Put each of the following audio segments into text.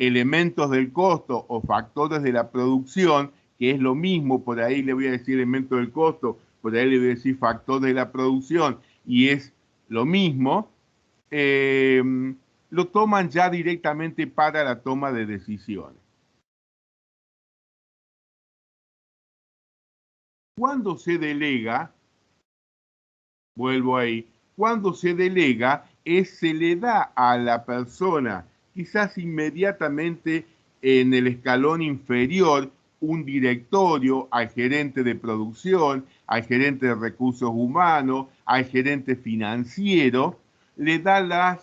elementos del costo o factores de la producción, que es lo mismo, por ahí le voy a decir elemento del costo, por ahí le voy a decir factor de la producción, y es lo mismo, eh, lo toman ya directamente para la toma de decisiones. Cuando se delega, vuelvo ahí, cuando se delega se le da a la persona, quizás inmediatamente en el escalón inferior, un directorio, al gerente de producción, al gerente de recursos humanos, al gerente financiero, le da la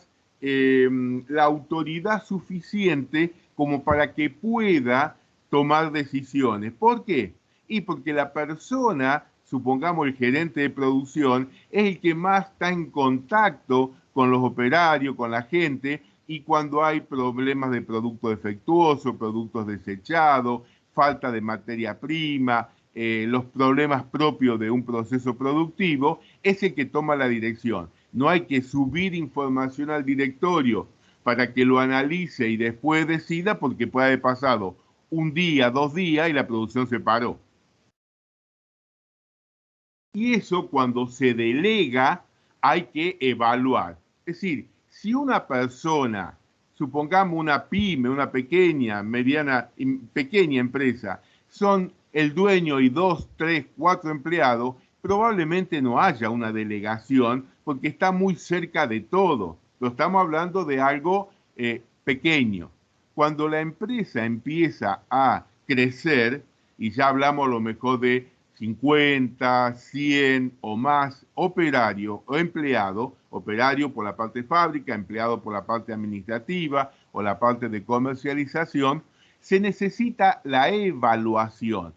autoridad suficiente como para que pueda tomar decisiones. ¿Por qué? Y porque la persona, supongamos el gerente de producción, es el que más está en contacto con los operarios, con la gente, y cuando hay problemas de producto defectuoso, productos desechados, falta de materia prima, los problemas propios de un proceso productivo, es el que toma la dirección. No hay que subir información al directorio para que lo analice y después decida, porque puede haber pasado un día, 2 días y la producción se paró. Y eso cuando se delega hay que evaluar. Es decir, si una persona, supongamos una pyme, una pequeña, mediana, pequeña empresa, son el dueño y 2, 3, 4 empleados, probablemente no haya una delegación porque está muy cerca de todo. Lo estamos hablando de algo pequeño. Cuando la empresa empieza a crecer, y ya hablamos a lo mejor de 50, 100 o más operario o empleado, operario por la parte de fábrica, empleado por la parte administrativa o la parte de comercialización, se necesita la evaluación.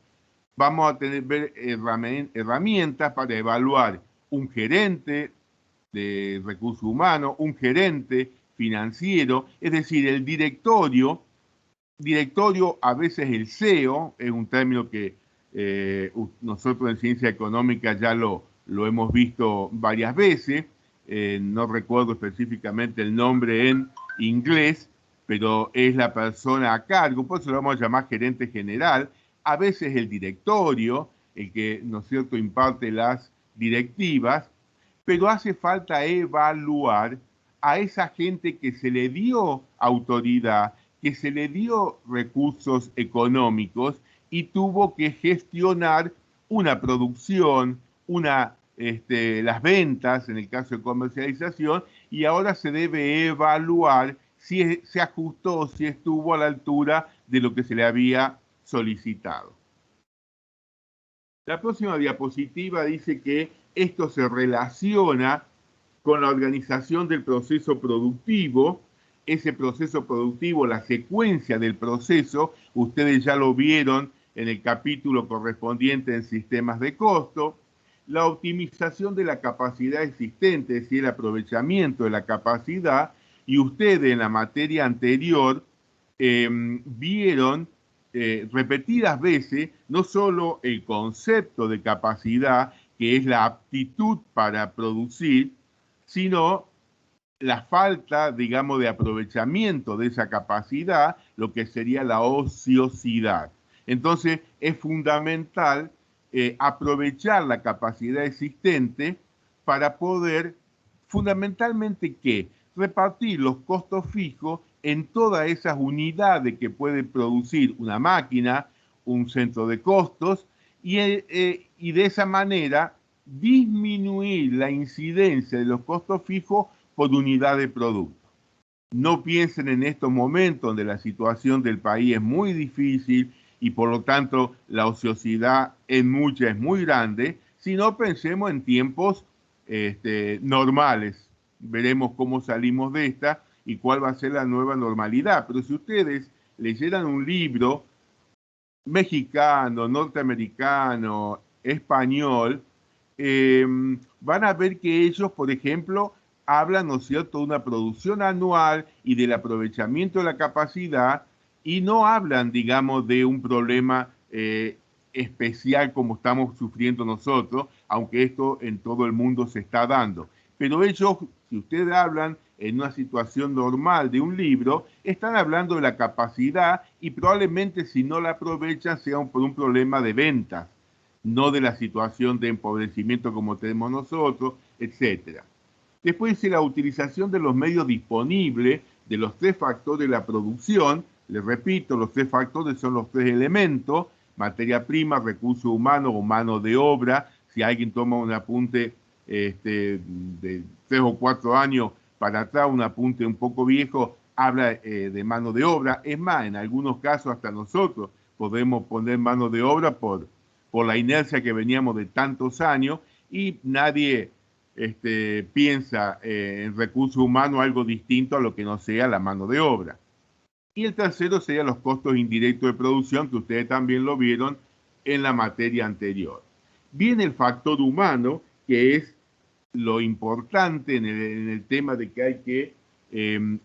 Vamos a tener herramientas para evaluar un gerente de recursos humanos, un gerente financiero, es decir, el directorio a veces el CEO, es un término que nosotros en ciencia económica ya lo hemos visto varias veces, no recuerdo específicamente el nombre en inglés, pero es la persona a cargo, por eso lo vamos a llamar gerente general, a veces el directorio, el que, ¿no es cierto?, imparte las directivas, pero hace falta evaluar a esa gente que se le dio autoridad, que se le dio recursos económicos y tuvo que gestionar una producción, las ventas, en el caso de comercialización, y ahora se debe evaluar si se ajustó, si estuvo a la altura de lo que se le había solicitado. La próxima diapositiva dice que esto se relaciona con la organización del proceso productivo. Ese proceso productivo, la secuencia del proceso, ustedes ya lo vieron en el capítulo correspondiente en sistemas de costo. La optimización de la capacidad existente, es decir, el aprovechamiento de la capacidad, y ustedes en la materia anterior vieron repetidas veces no solo el concepto de capacidad, que es la aptitud para producir, sino la falta, digamos, de aprovechamiento de esa capacidad, lo que sería la ociosidad. Entonces, es fundamental aprovechar la capacidad existente para poder, fundamentalmente, ¿qué? Repartir los costos fijos en todas esas unidades que puede producir una máquina, un centro de costos, y de esa manera disminuir la incidencia de los costos fijos por unidad de producto. No piensen en estos momentos donde la situación del país es muy difícil y por lo tanto la ociosidad en muchas es muy grande, sino pensemos en tiempos normales. Veremos cómo salimos de esta y cuál va a ser la nueva normalidad. Pero si ustedes leyeran un libro mexicano, norteamericano, español, van a ver que ellos, por ejemplo, hablan, ¿no es cierto?, de una producción anual y del aprovechamiento de la capacidad y no hablan, digamos, de un problema especial como estamos sufriendo nosotros, aunque esto en todo el mundo se está dando. Pero ellos, si ustedes hablan en una situación normal de un libro, están hablando de la capacidad y probablemente si no la aprovechan sea por un problema de ventas, no de la situación de empobrecimiento como tenemos nosotros, etc. Después dice la utilización de los medios disponibles de los tres factores de la producción. Les repito, los tres factores son los tres elementos: materia prima, recursos humanos o mano de obra. Si alguien toma un apunte de 3 o 4 años para atrás, un apunte un poco viejo, habla de mano de obra. Es más, en algunos casos hasta nosotros podemos poner mano de obra por la inercia que veníamos de tantos años y nadie piensa en recursos humanos algo distinto a lo que no sea la mano de obra. Y el tercero sería los costos indirectos de producción, que ustedes también lo vieron en la materia anterior. Viene el factor humano, que es lo importante en el tema de que hay que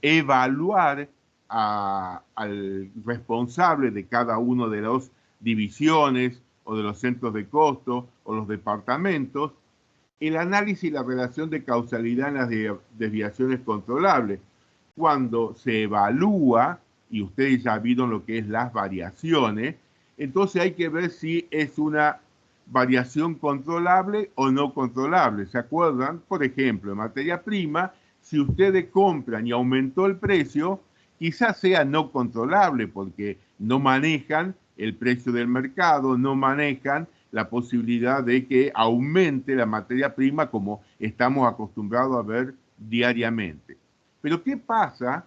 evaluar al responsable de cada una de las divisiones o de los centros de costo o los departamentos, el análisis y la relación de causalidad en las desviaciones controlables. Cuando se evalúa, y ustedes ya vieron lo que es las variaciones, entonces hay que ver si es una variación controlable o no controlable. ¿Se acuerdan? Por ejemplo, en materia prima, si ustedes compran y aumentó el precio, quizás sea no controlable porque no manejan el precio del mercado, no manejan la posibilidad de que aumente la materia prima como estamos acostumbrados a ver diariamente. Pero ¿qué pasa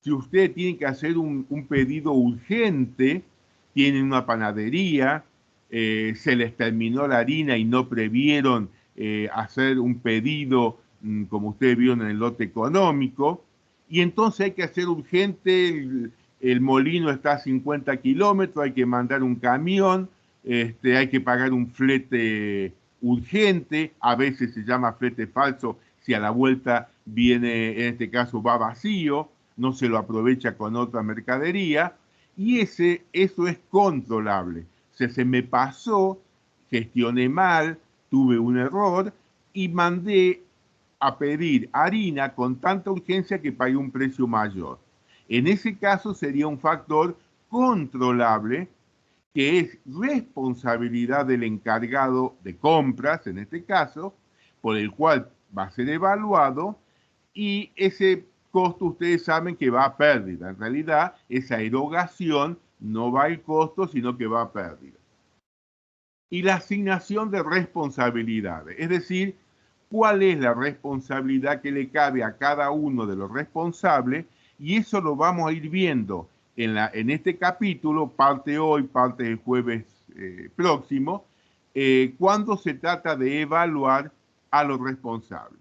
si ustedes tienen que hacer un pedido urgente, tienen una panadería, se les terminó la harina y no previeron hacer un pedido, como ustedes vieron en el lote económico, y entonces hay que hacer urgente, el molino está a 50 kilómetros, hay que mandar un camión, hay que pagar un flete urgente, a veces se llama flete falso si a la vuelta viene, en este caso va vacío, no se lo aprovecha con otra mercadería, y eso es controlable. Se me pasó, gestioné mal, tuve un error y mandé a pedir harina con tanta urgencia que pagué un precio mayor. En ese caso sería un factor controlable que es responsabilidad del encargado de compras, en este caso, por el cual va a ser evaluado, y ese costo ustedes saben que va a pérdida. En realidad, esa erogación no va al costo, sino que va a pérdida. Y la asignación de responsabilidades, es decir, cuál es la responsabilidad que le cabe a cada uno de los responsables, y eso lo vamos a ir viendo en este capítulo, parte hoy, parte el jueves próximo, cuando se trata de evaluar a los responsables.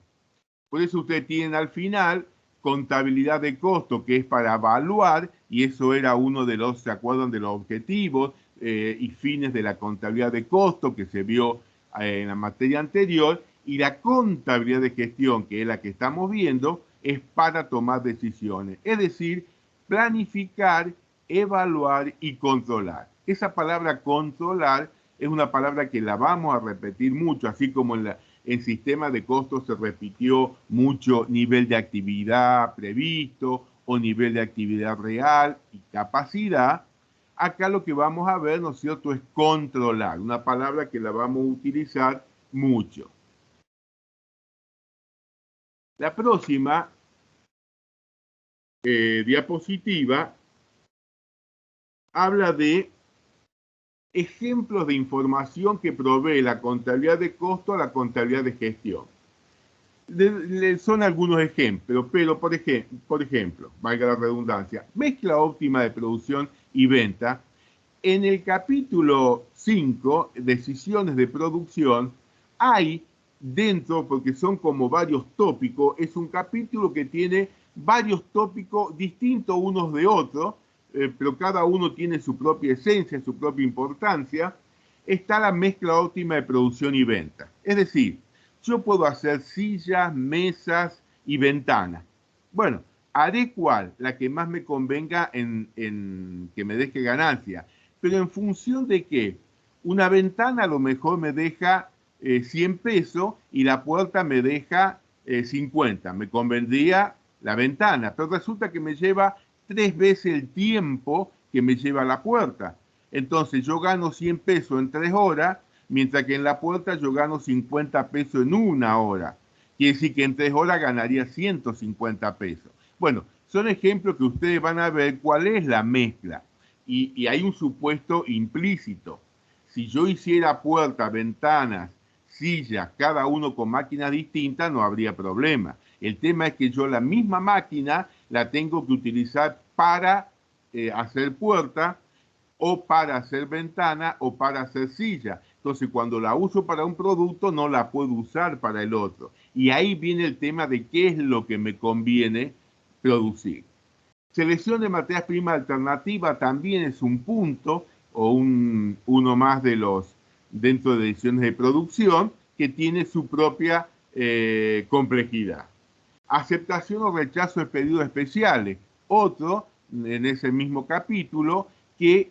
Por eso ustedes tienen al final contabilidad de costo, que es para evaluar, y eso era uno de los, ¿se acuerdan? De los objetivos y fines de la contabilidad de costo que se vio en la materia anterior, y la contabilidad de gestión, que es la que estamos viendo, es para tomar decisiones, es decir, planificar, evaluar y controlar. Esa palabra controlar es una palabra que la vamos a repetir mucho, así como en sistema de costos se repitió mucho nivel de actividad previsto o nivel de actividad real y capacidad. Acá lo que vamos a ver, ¿no es cierto?, es controlar, una palabra que la vamos a utilizar mucho. La próxima diapositiva habla de ejemplos de información que provee la contabilidad de costo a la contabilidad de gestión. Son algunos ejemplos, pero por ejemplo, valga la redundancia, mezcla óptima de producción y venta. En el capítulo 5, decisiones de producción, hay dentro, porque son como varios tópicos, es un capítulo que tiene varios tópicos distintos unos de otros, pero cada uno tiene su propia esencia, su propia importancia. Está la mezcla óptima de producción y venta. Es decir, yo puedo hacer sillas, mesas y ventanas. Bueno, haré cuál, la que más me convenga en que me deje ganancia. Pero en función de que una ventana a lo mejor me deja 100 pesos y la puerta me deja 50. Me convendría la ventana, pero resulta que me lleva 3 veces el tiempo que me lleva la puerta. Entonces yo gano 100 pesos en 3 horas, mientras que en la puerta yo gano 50 pesos en 1 hora. Quiere decir que en 3 horas ganaría 150 pesos. Bueno, son ejemplos que ustedes van a ver cuál es la mezcla. Y hay un supuesto implícito. Si yo hiciera puertas, ventanas, sillas, cada uno con máquinas distintas, no habría problema. El tema es que yo la misma máquina la tengo que utilizar para hacer puerta, o para hacer ventana, o para hacer silla. Entonces, cuando la uso para un producto, no la puedo usar para el otro. Y ahí viene el tema de qué es lo que me conviene producir. Selección de materias primas alternativas también es un punto o uno más de los dentro de decisiones de producción que tiene su propia complejidad. Aceptación o rechazo de pedidos especiales. Otro, en ese mismo capítulo, que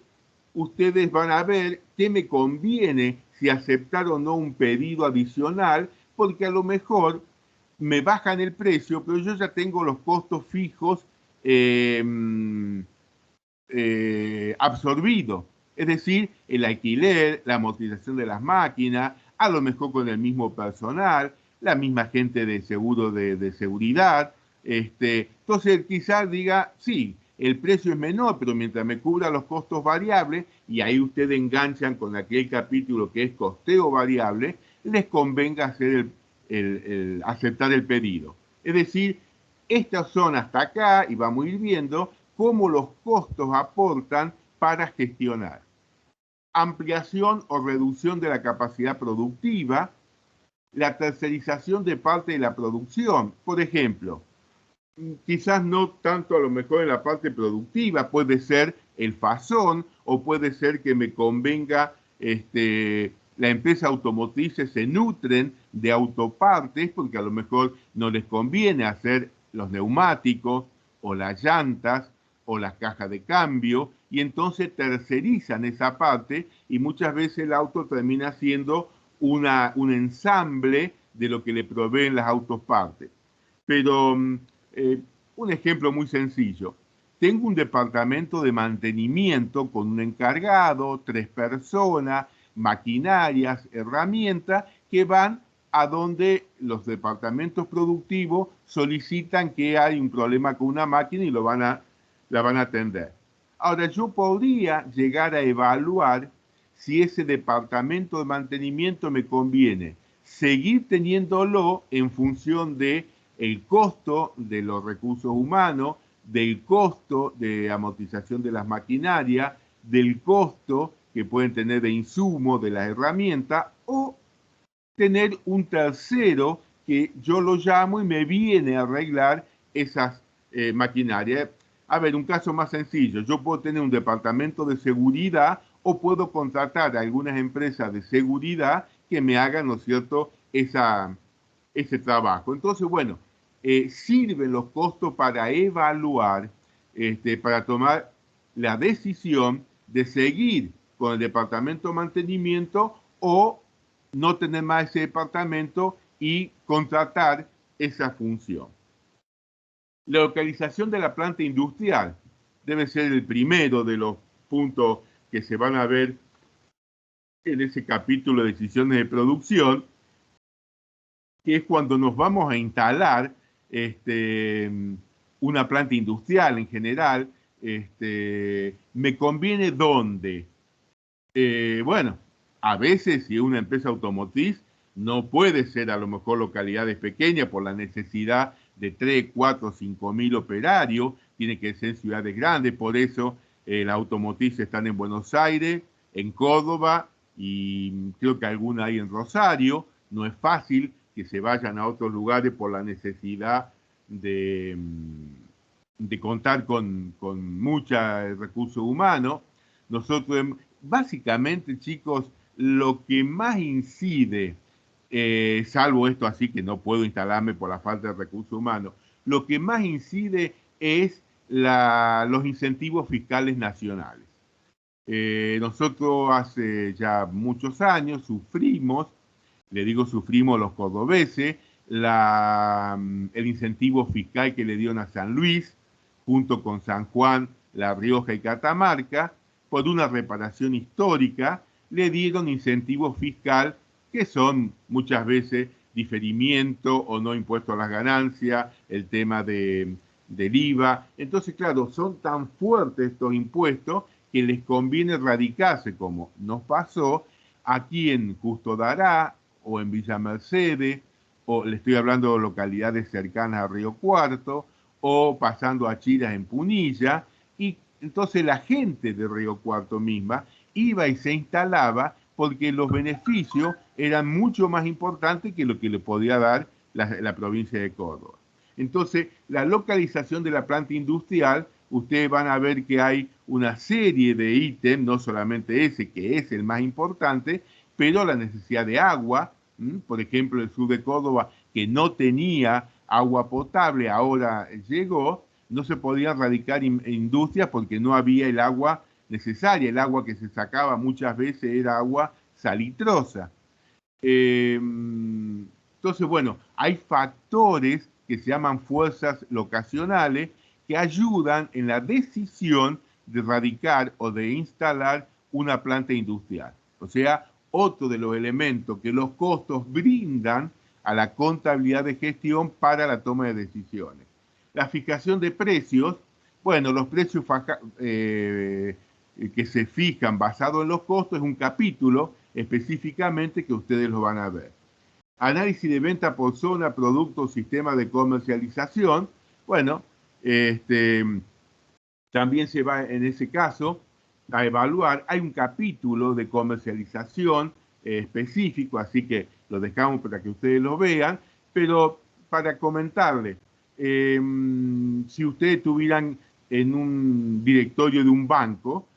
ustedes van a ver qué me conviene si aceptar o no un pedido adicional, porque a lo mejor me bajan el precio, pero yo ya tengo los costos fijos absorbido. Es decir, el alquiler, la amortización de las máquinas, a lo mejor con el mismo personal, la misma gente de seguro de seguridad. Entonces, quizás diga, sí, el precio es menor, pero mientras me cubra los costos variables, y ahí ustedes enganchan con aquel capítulo que es costeo variable, les convenga hacer aceptar el pedido. Es decir, estas son hasta acá, y vamos a ir viendo cómo los costos aportan para gestionar. Ampliación o reducción de la capacidad productiva, la tercerización de parte de la producción. Por ejemplo, quizás no tanto a lo mejor en la parte productiva, puede ser el fasón o puede ser que me convenga, la empresa automotriz se nutren de autopartes porque a lo mejor no les conviene hacer los neumáticos o las llantas o las cajas de cambio y entonces tercerizan esa parte y muchas veces el auto termina siendo un ensamble de lo que le proveen las autopartes. Pero un ejemplo muy sencillo. Tengo un departamento de mantenimiento con un encargado, 3 personas, maquinarias, herramientas que van a donde los departamentos productivos solicitan que hay un problema con una máquina y la van a atender. Ahora, yo podría llegar a evaluar si ese departamento de mantenimiento me conviene seguir teniéndolo en función de el costo de los recursos humanos, del costo de amortización de las maquinarias, del costo que pueden tener de insumo de las herramientas, o tener un tercero que yo lo llamo y me viene a arreglar esas maquinarias. A ver, un caso más sencillo, yo puedo tener un departamento de seguridad o puedo contratar a algunas empresas de seguridad que me hagan, ¿no es cierto?, ese trabajo. Entonces, bueno, sirven los costos para evaluar, para tomar la decisión de seguir con el departamento de mantenimiento o no tener más ese departamento y contratar esa función. La localización de la planta industrial debe ser el primero de los puntos que se van a ver en ese capítulo de decisiones de producción, que es cuando nos vamos a instalar una planta industrial en general. ¿Me conviene dónde? Bueno, a veces si es una empresa automotriz, no puede ser a lo mejor localidades pequeñas por la necesidad de 3, 4, 5 mil operarios, tiene que ser ciudades grandes, por eso las automotrices están en Buenos Aires, en Córdoba y creo que alguna hay en Rosario. No es fácil que se vayan a otros lugares por la necesidad de contar con muchos recursos humanos. Nosotros, básicamente, chicos, lo que más incide, salvo esto así que no puedo instalarme por la falta de recursos humanos, lo que más incide es los incentivos fiscales nacionales. Nosotros hace ya muchos años sufrimos, le digo sufrimos los cordobeses, el incentivo fiscal que le dieron a San Luis, junto con San Juan, La Rioja y Catamarca, por una reparación histórica, le dieron incentivos fiscal que son muchas veces diferimiento o no impuesto a las ganancias, el tema del IVA. Entonces, claro, son tan fuertes estos impuestos que les conviene radicarse, como nos pasó aquí en Justo Dará o en Villa Mercedes, o le estoy hablando de localidades cercanas a Río Cuarto, o pasando a Chiras en Punilla, y entonces la gente de Río Cuarto misma iba y se instalaba porque los beneficios eran mucho más importantes que lo que le podía dar la provincia de Córdoba. Entonces, la localización de la planta industrial, ustedes van a ver que hay una serie de ítems, no solamente ese, que es el más importante, pero la necesidad de agua, por ejemplo, el sur de Córdoba, que no tenía agua potable, ahora llegó, no se podían radicar industrias porque no había el agua necesaria. El agua que se sacaba muchas veces era agua salitrosa. Entonces, bueno, hay factores que se llaman fuerzas locacionales que ayudan en la decisión de radicar o de instalar una planta industrial. O sea, otro de los elementos que los costos brindan a la contabilidad de gestión para la toma de decisiones. La fijación de precios, bueno, los precios que se fijan basados en los costos es un capítulo específicamente que ustedes lo van a ver. Análisis de venta por zona, producto, sistema de comercialización. Bueno, también se va en ese caso a evaluar. Hay un capítulo de comercialización específico, así que lo dejamos para que ustedes lo vean, pero para comentarles, si ustedes tuvieran en un directorio de un banco,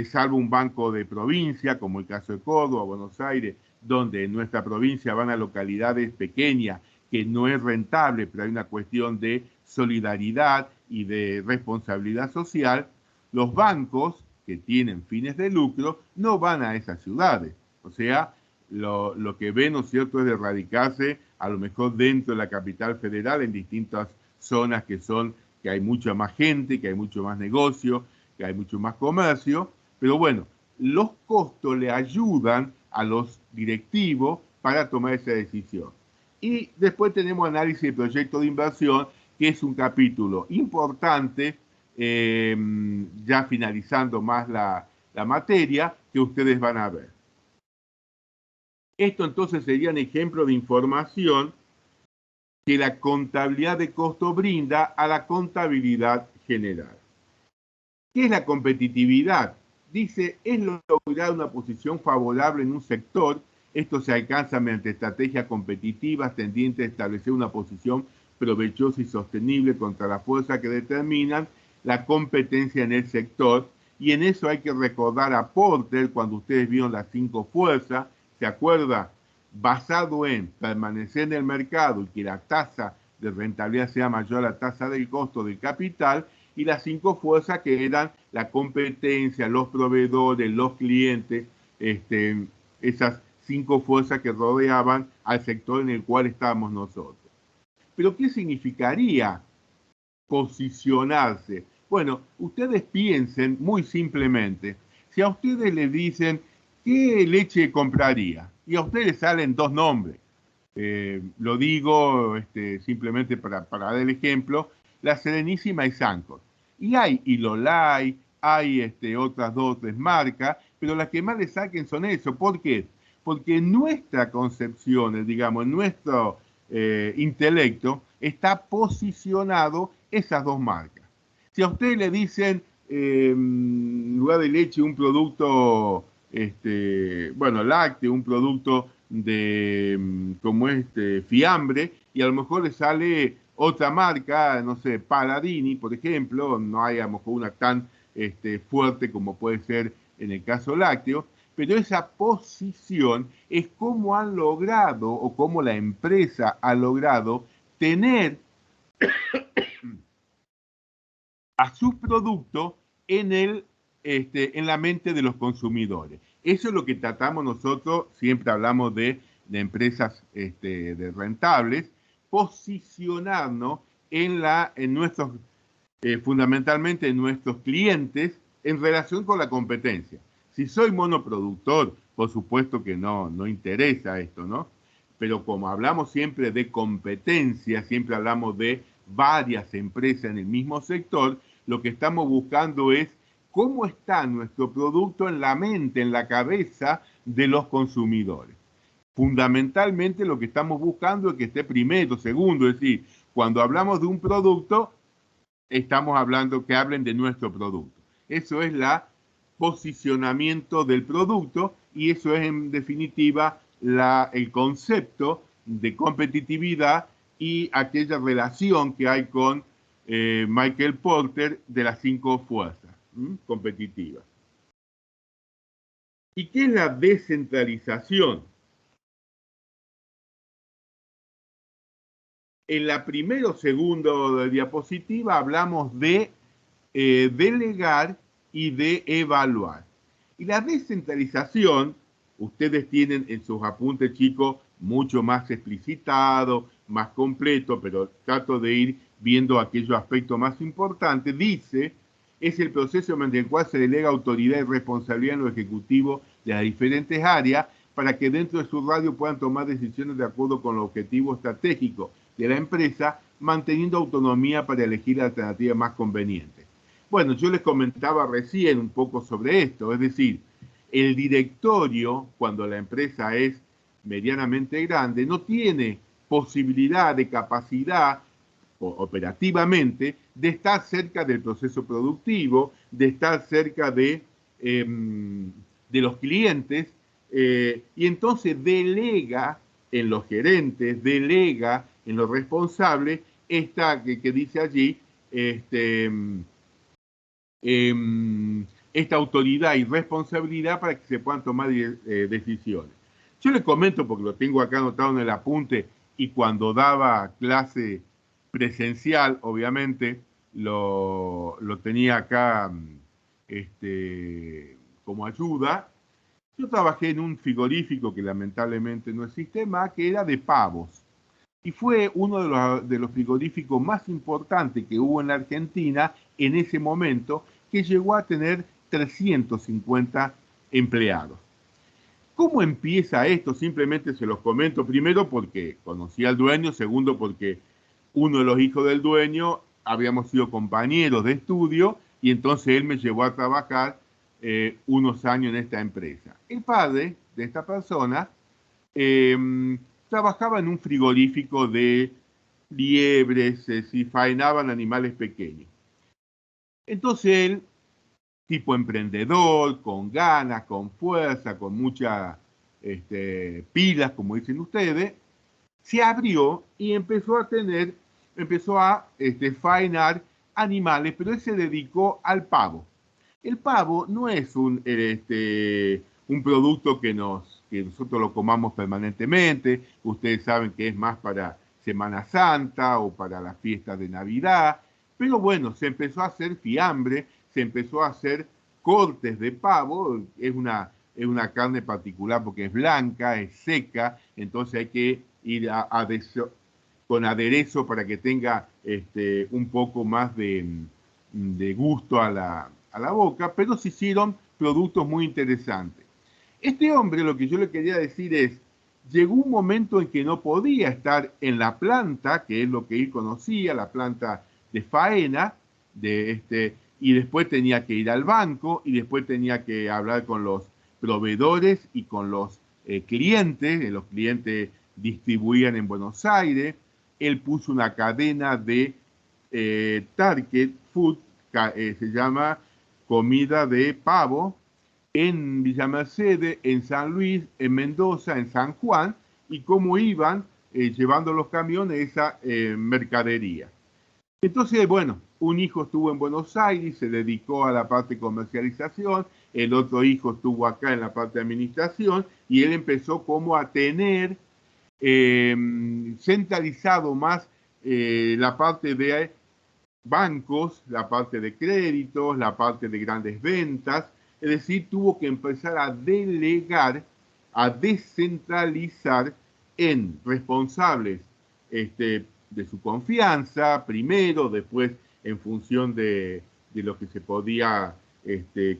salvo un banco de provincia, como el caso de Córdoba, Buenos Aires, donde en nuestra provincia van a localidades pequeñas que no es rentable, pero hay una cuestión de solidaridad y de responsabilidad social, los bancos que tienen fines de lucro no van a esas ciudades. O sea, lo que ven, ¿no es cierto?, es de radicarse a lo mejor dentro de la capital federal en distintas zonas que hay mucha más gente, que hay mucho más negocio, que hay mucho más comercio, pero bueno, los costos le ayudan a los directivos para tomar esa decisión. Y después tenemos análisis de proyecto de inversión, que es un capítulo importante, ya finalizando más la materia, que ustedes van a ver. Esto entonces serían ejemplos de información que la contabilidad de costo brinda a la contabilidad general. ¿Qué es la competitividad? Dice, es lograr una posición favorable en un sector. Esto se alcanza mediante estrategias competitivas tendientes a establecer una posición provechosa y sostenible contra las fuerzas que determinan la competencia en el sector. Y en eso hay que recordar a Porter, cuando ustedes vieron las 5 fuerzas, ¿se acuerda? Basado en permanecer en el mercado y que la tasa de rentabilidad sea mayor a la tasa del costo del capital, y las 5 fuerzas que eran la competencia, los proveedores, los clientes, esas 5 fuerzas que rodeaban al sector en el cual estábamos nosotros. Pero ¿qué significaría posicionarse? Bueno, ustedes piensen muy simplemente, si a ustedes les dicen, ¿qué leche compraría? Y a ustedes les salen 2 nombres. Lo digo simplemente para dar el ejemplo, la Serenísima y Sancor. Y hay Ilolay, hay otras 2 o 3 marcas, pero las que más le saquen son eso. ¿Por qué? Porque en nuestra concepción, digamos, en nuestro intelecto, está posicionado esas 2 marcas. Si a ustedes le dicen, en lugar de leche, un producto, bueno, lácteo, un producto de, como fiambre, y a lo mejor le sale otra marca, no sé, Paladini, por ejemplo, no hay a lo mejor una tan fuerte como puede ser en el caso lácteo, pero esa posición es cómo han logrado o cómo la empresa ha logrado tener a sus productos en la mente de los consumidores. Eso es lo que tratamos nosotros, siempre hablamos de de empresas de rentables, posicionarnos en nuestros, fundamentalmente en nuestros clientes en relación con la competencia. Si soy monoproductor, por supuesto que no interesa esto, ¿no? Pero como hablamos siempre de competencia, siempre hablamos de varias empresas en el mismo sector, lo que estamos buscando es cómo está nuestro producto en la mente, en la cabeza de los consumidores. Fundamentalmente lo que estamos buscando es que esté primero, segundo, es decir, cuando hablamos de un producto, estamos hablando que hablen de nuestro producto. Eso es la posicionamiento del producto y eso es en definitiva el concepto de competitividad y aquella relación que hay con Michael Porter de las 5 fuerzas competitivas. ¿Y qué es la descentralización? En la primera o segunda diapositiva hablamos de delegar y de evaluar. Y la descentralización, ustedes tienen en sus apuntes, chicos, mucho más explicitado, más completo, pero trato de ir viendo aquellos aspectos más importantes. Dice, es el proceso mediante el cual se delega autoridad y responsabilidad en los ejecutivos de las diferentes áreas para que dentro de su radio puedan tomar decisiones de acuerdo con los objetivos estratégicos de la empresa, manteniendo autonomía para elegir la alternativa más conveniente. Bueno, yo les comentaba recién un poco sobre esto, es decir, el directorio, cuando la empresa es medianamente grande, no tiene posibilidad de capacidad operativamente de estar cerca del proceso productivo, de estar cerca de los clientes, y entonces delega en los gerentes, delega en los responsables esta que dice allí, esta autoridad y responsabilidad para que se puedan tomar decisiones. Yo les comento, porque lo tengo acá anotado en el apunte, y cuando daba clase presencial, obviamente, lo tenía acá como ayuda. Yo trabajé en un frigorífico que lamentablemente no existe más, que era de pavos. Y fue uno de los frigoríficos más importantes que hubo en la Argentina en ese momento, que llegó a tener 350 empleados. ¿Cómo empieza esto? Simplemente se los comento primero porque conocí al dueño, segundo porque uno de los hijos del dueño habíamos sido compañeros de estudio y entonces él me llevó a trabajar unos años en esta empresa. El padre de esta persona trabajaba en un frigorífico de liebres, y faenaban animales pequeños. Entonces él, tipo emprendedor, con ganas, con fuerza, con muchas pilas, como dicen ustedes, se abrió y empezó a faenar animales, pero él se dedicó al pavo. El pavo no es un producto que nosotros lo comamos permanentemente. Ustedes saben que es más para Semana Santa o para las fiestas de Navidad. Pero bueno, se empezó a hacer fiambre, se empezó a hacer cortes de pavo. Es una carne particular porque es blanca, es seca, entonces hay que ir con aderezo para que tenga un poco más de gusto a la boca, pero se hicieron productos muy interesantes. Este hombre, lo que yo le quería decir es, llegó un momento en que no podía estar en la planta, que es lo que él conocía, la planta de faena, y después tenía que ir al banco, y después tenía que hablar con los proveedores y con los clientes. Los clientes distribuían en Buenos Aires. Él puso una cadena de Target Food, se llama comida de pavo, en Villa Mercedes, en San Luis, en Mendoza, en San Juan, y cómo iban llevando los camiones esa mercadería. Entonces, bueno, un hijo estuvo en Buenos Aires, se dedicó a la parte de comercialización, el otro hijo estuvo acá en la parte de administración, y él empezó como a tener centralizado más la parte de bancos, la parte de créditos, la parte de grandes ventas, es decir, tuvo que empezar a delegar a descentralizar en responsables de su confianza, primero, después en función de lo que se podía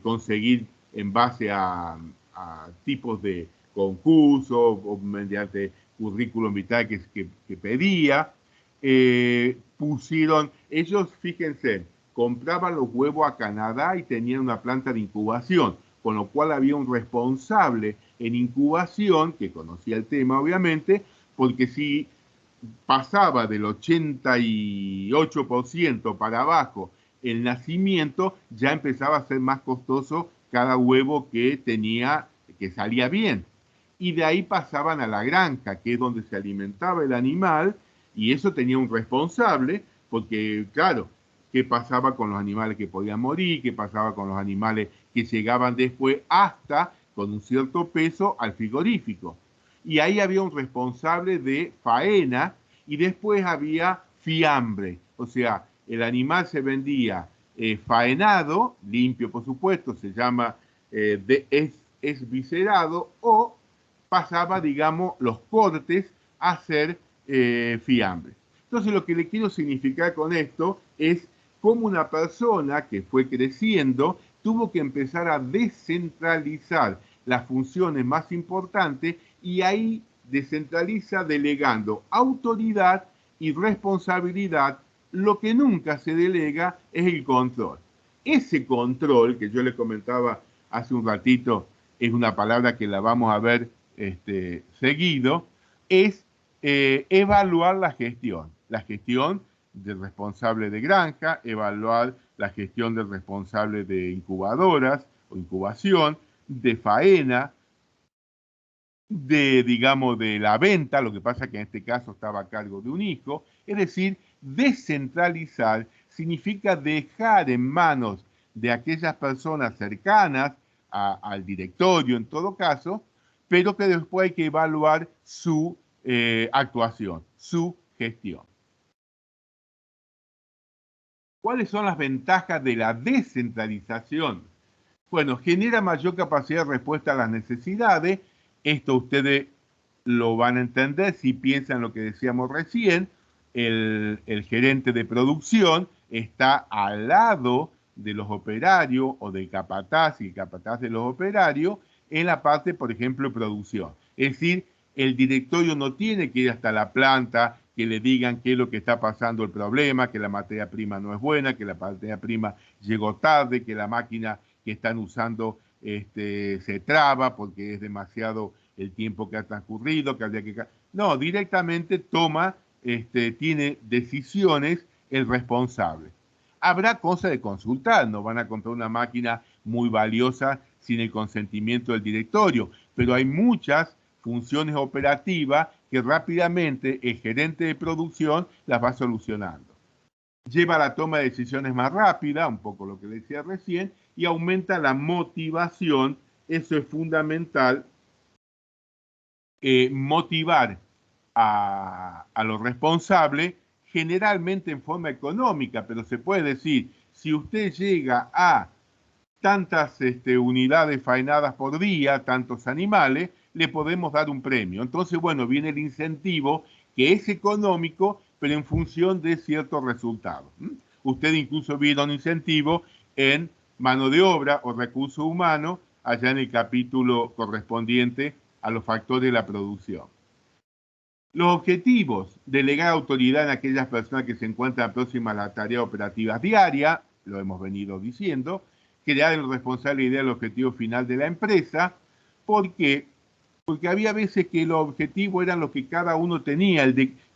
conseguir en base a tipos de concursos o mediante currículum vitae que pedía. Ellos, fíjense, compraban los huevos a Canadá y tenían una planta de incubación, con lo cual había un responsable en incubación, que conocía el tema obviamente, porque si pasaba del 88% para abajo el nacimiento, ya empezaba a ser más costoso cada huevo que tenía, que salía bien. Y de ahí pasaban a la granja, que es donde se alimentaba el animal, y eso tenía un responsable, porque claro, ¿qué pasaba con los animales que podían morir? ¿Qué pasaba con los animales que llegaban después hasta, con un cierto peso, al frigorífico? Y ahí había un responsable de faena y después había fiambre. O sea, el animal se vendía faenado, limpio por supuesto, se llama viscerado, o pasaba, digamos, los cortes a ser fiambre. Entonces lo que le quiero significar con esto es cómo una persona que fue creciendo tuvo que empezar a descentralizar las funciones más importantes y ahí descentraliza delegando autoridad y responsabilidad. Lo que nunca se delega es el control. Ese control que yo le comentaba hace un ratito, es una palabra que la vamos a ver seguido, es evaluar la gestión del responsable de granja, evaluar la gestión del responsable de incubadoras o incubación, de faena, digamos, de la venta, lo que pasa que en este caso estaba a cargo de un hijo, es decir, descentralizar significa dejar en manos de aquellas personas cercanas al directorio en todo caso, pero que después hay que evaluar su actuación, su gestión. ¿Cuáles son las ventajas de la descentralización? Bueno, genera mayor capacidad de respuesta a las necesidades. Esto ustedes lo van a entender si piensan lo que decíamos recién. El gerente de producción está al lado de los operarios o del capataz y el capataz de los operarios en la parte, por ejemplo, de producción. Es decir, el directorio no tiene que ir hasta la planta, que le digan qué es lo que está pasando el problema, que la materia prima no es buena, que la materia prima llegó tarde, que la máquina que están usando se traba porque es demasiado el tiempo que ha transcurrido, que habría que... No, directamente tiene decisiones el responsable. Habrá cosas de consultar, no van a comprar una máquina muy valiosa sin el consentimiento del directorio, pero hay muchas funciones operativas que rápidamente el gerente de producción las va solucionando. Lleva la toma de decisiones más rápida, un poco lo que decía recién, y aumenta la motivación. Eso es fundamental, motivar a los responsables, generalmente en forma económica, pero se puede decir, si usted llega a tantas unidades faenadas por día, tantos animales, le podemos dar un premio. Entonces, bueno, viene el incentivo que es económico, pero en función de ciertos resultados. Usted incluso vio un incentivo en mano de obra o recursos humanos, allá en el capítulo correspondiente a los factores de la producción. Los objetivos: delegar autoridad en aquellas personas que se encuentran próximas a la tarea operativa diaria, lo hemos venido diciendo, crear el responsable idea del objetivo final de la empresa. ¿Por qué? Porque había veces que los objetivos eran los que cada uno tenía.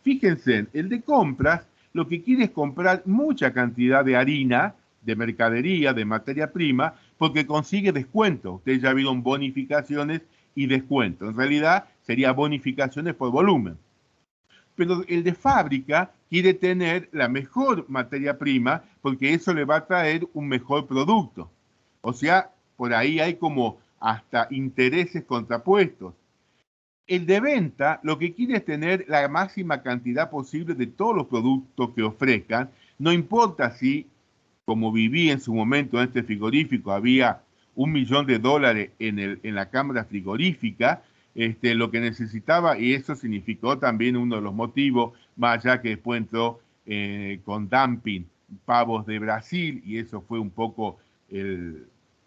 Fíjense, el de compras, lo que quiere es comprar mucha cantidad de harina, de mercadería, de materia prima, porque consigue descuento. Ustedes ya vieron bonificaciones y descuento. En realidad sería bonificaciones por volumen. Pero el de fábrica quiere tener la mejor materia prima porque eso le va a traer un mejor producto. O sea, por ahí hay como hasta intereses contrapuestos. El de venta lo que quiere es tener la máxima cantidad posible de todos los productos que ofrezcan. No importa si, como viví en su momento en este frigorífico, había $1 millón en la cámara frigorífica, lo que necesitaba, y eso significó también uno de los motivos, más allá que después entró con dumping pavos de Brasil, y eso fue un poco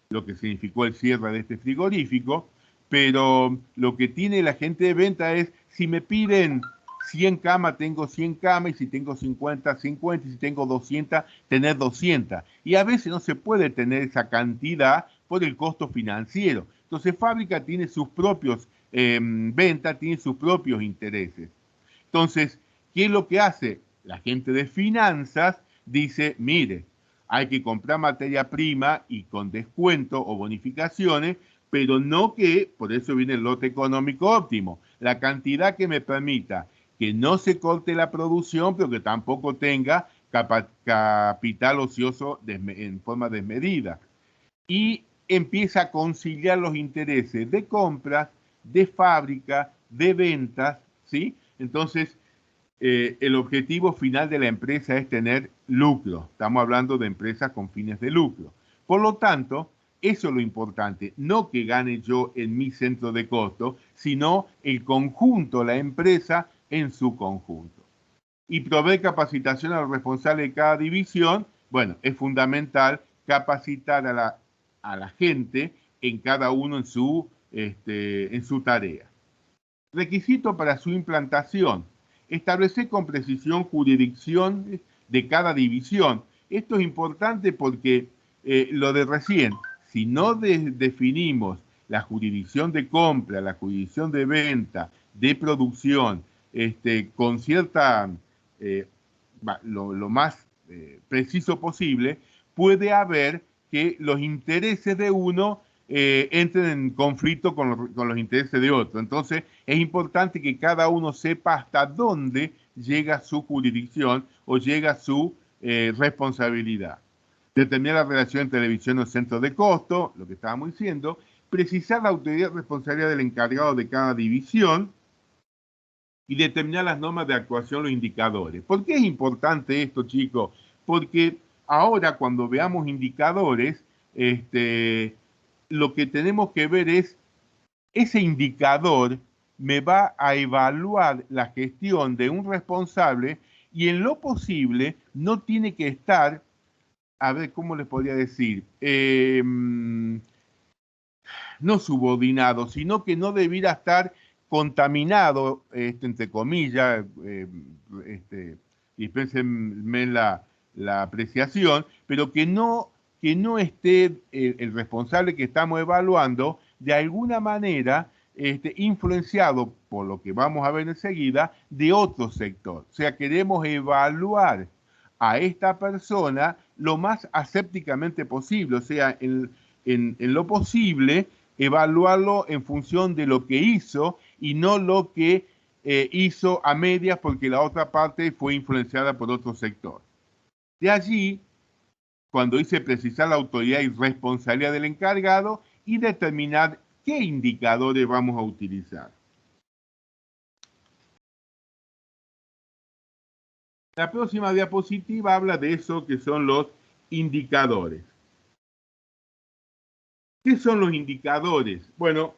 lo que significó el cierre de este frigorífico. Pero lo que tiene la gente de venta es, si me piden 100 camas, tengo 100 camas, y si tengo 50, 50, y si tengo 200, tener 200. Y a veces no se puede tener esa cantidad por el costo financiero. Entonces, fábrica tiene sus propios ventas, tiene sus propios intereses. Entonces, ¿qué es lo que hace? La gente de finanzas dice, mire, hay que comprar materia prima y con descuento o bonificaciones, pero no que, por eso viene el lote económico óptimo, la cantidad que me permita que no se corte la producción, pero que tampoco tenga capital ocioso en forma desmedida. Y empieza a conciliar los intereses de compras, de fábrica, de ventas, ¿sí? Entonces, el objetivo final de la empresa es tener lucro. Estamos hablando de empresas con fines de lucro. Por lo tanto, eso es lo importante, no que gane yo en mi centro de costo, sino el conjunto, la empresa en su conjunto. Y proveer capacitación a los responsables de cada división, bueno, es fundamental capacitar a la gente en cada uno en su tarea. Requisito para su implantación: establecer con precisión jurisdicción de cada división. Esto es importante porque lo de recién, si no definimos la jurisdicción de compra, la jurisdicción de venta, de producción, con cierta, lo más preciso posible, puede haber que los intereses de uno entren en conflicto con los intereses de otro. Entonces, es importante que cada uno sepa hasta dónde llega su jurisdicción o llega su responsabilidad. Determinar la relación entre televisión y centro de costo, lo que estábamos diciendo. Precisar la autoridad y responsabilidad del encargado de cada división y determinar las normas de actuación, los indicadores. ¿Por qué es importante esto, chicos? Porque ahora, cuando veamos indicadores, lo que tenemos que ver es, ese indicador me va a evaluar la gestión de un responsable, y en lo posible no tiene que estar, a ver, ¿cómo les podría decir? No subordinado, sino que no debiera estar contaminado, entre comillas, dispénsenme la apreciación, pero que no esté el responsable que estamos evaluando de alguna manera influenciado por lo que vamos a ver enseguida de otro sector. O sea, queremos evaluar a esta persona lo más asépticamente posible, o sea, en lo posible, evaluarlo en función de lo que hizo y no lo que hizo a medias porque la otra parte fue influenciada por otro sector. De allí, cuando dice precisar la autoridad y responsabilidad del encargado y determinar qué indicadores vamos a utilizar. La próxima diapositiva habla de eso que son los indicadores. ¿Qué son los indicadores? Bueno,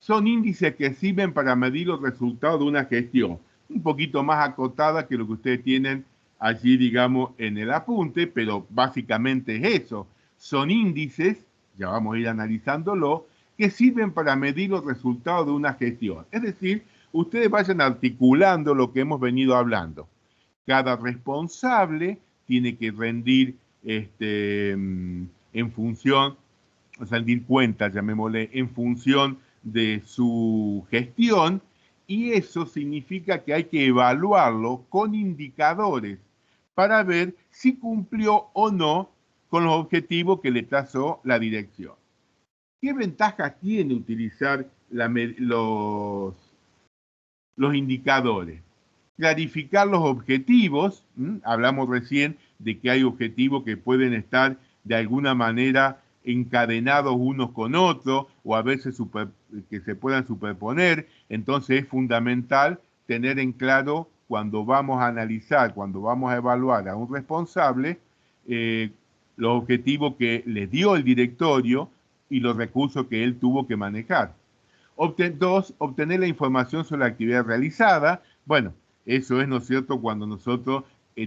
son índices que sirven para medir los resultados de una gestión, un poquito más acotada que lo que ustedes tienen allí, digamos, en el apunte, pero básicamente es eso. Son índices, ya vamos a ir analizándolo, que sirven para medir los resultados de una gestión. Es decir, ustedes vayan articulando lo que hemos venido hablando. Cada responsable tiene que rendir en función, o sea, rendir cuentas, llamémosle, en función de su gestión, y eso significa que hay que evaluarlo con indicadores para ver si cumplió o no con los objetivos que le trazó la dirección. ¿Qué ventajas tiene utilizar los indicadores? Clarificar los objetivos. Hablamos recién de que hay objetivos que pueden estar de alguna manera encadenados unos con otros, o a veces que se puedan superponer. Entonces es fundamental tener en claro, cuando vamos a analizar, cuando vamos a evaluar a un responsable, los objetivos que le dio el directorio y los recursos que él tuvo que manejar. Dos, obtener la información sobre la actividad realizada. Bueno, eso es, ¿no es cierto?, cuando nosotros,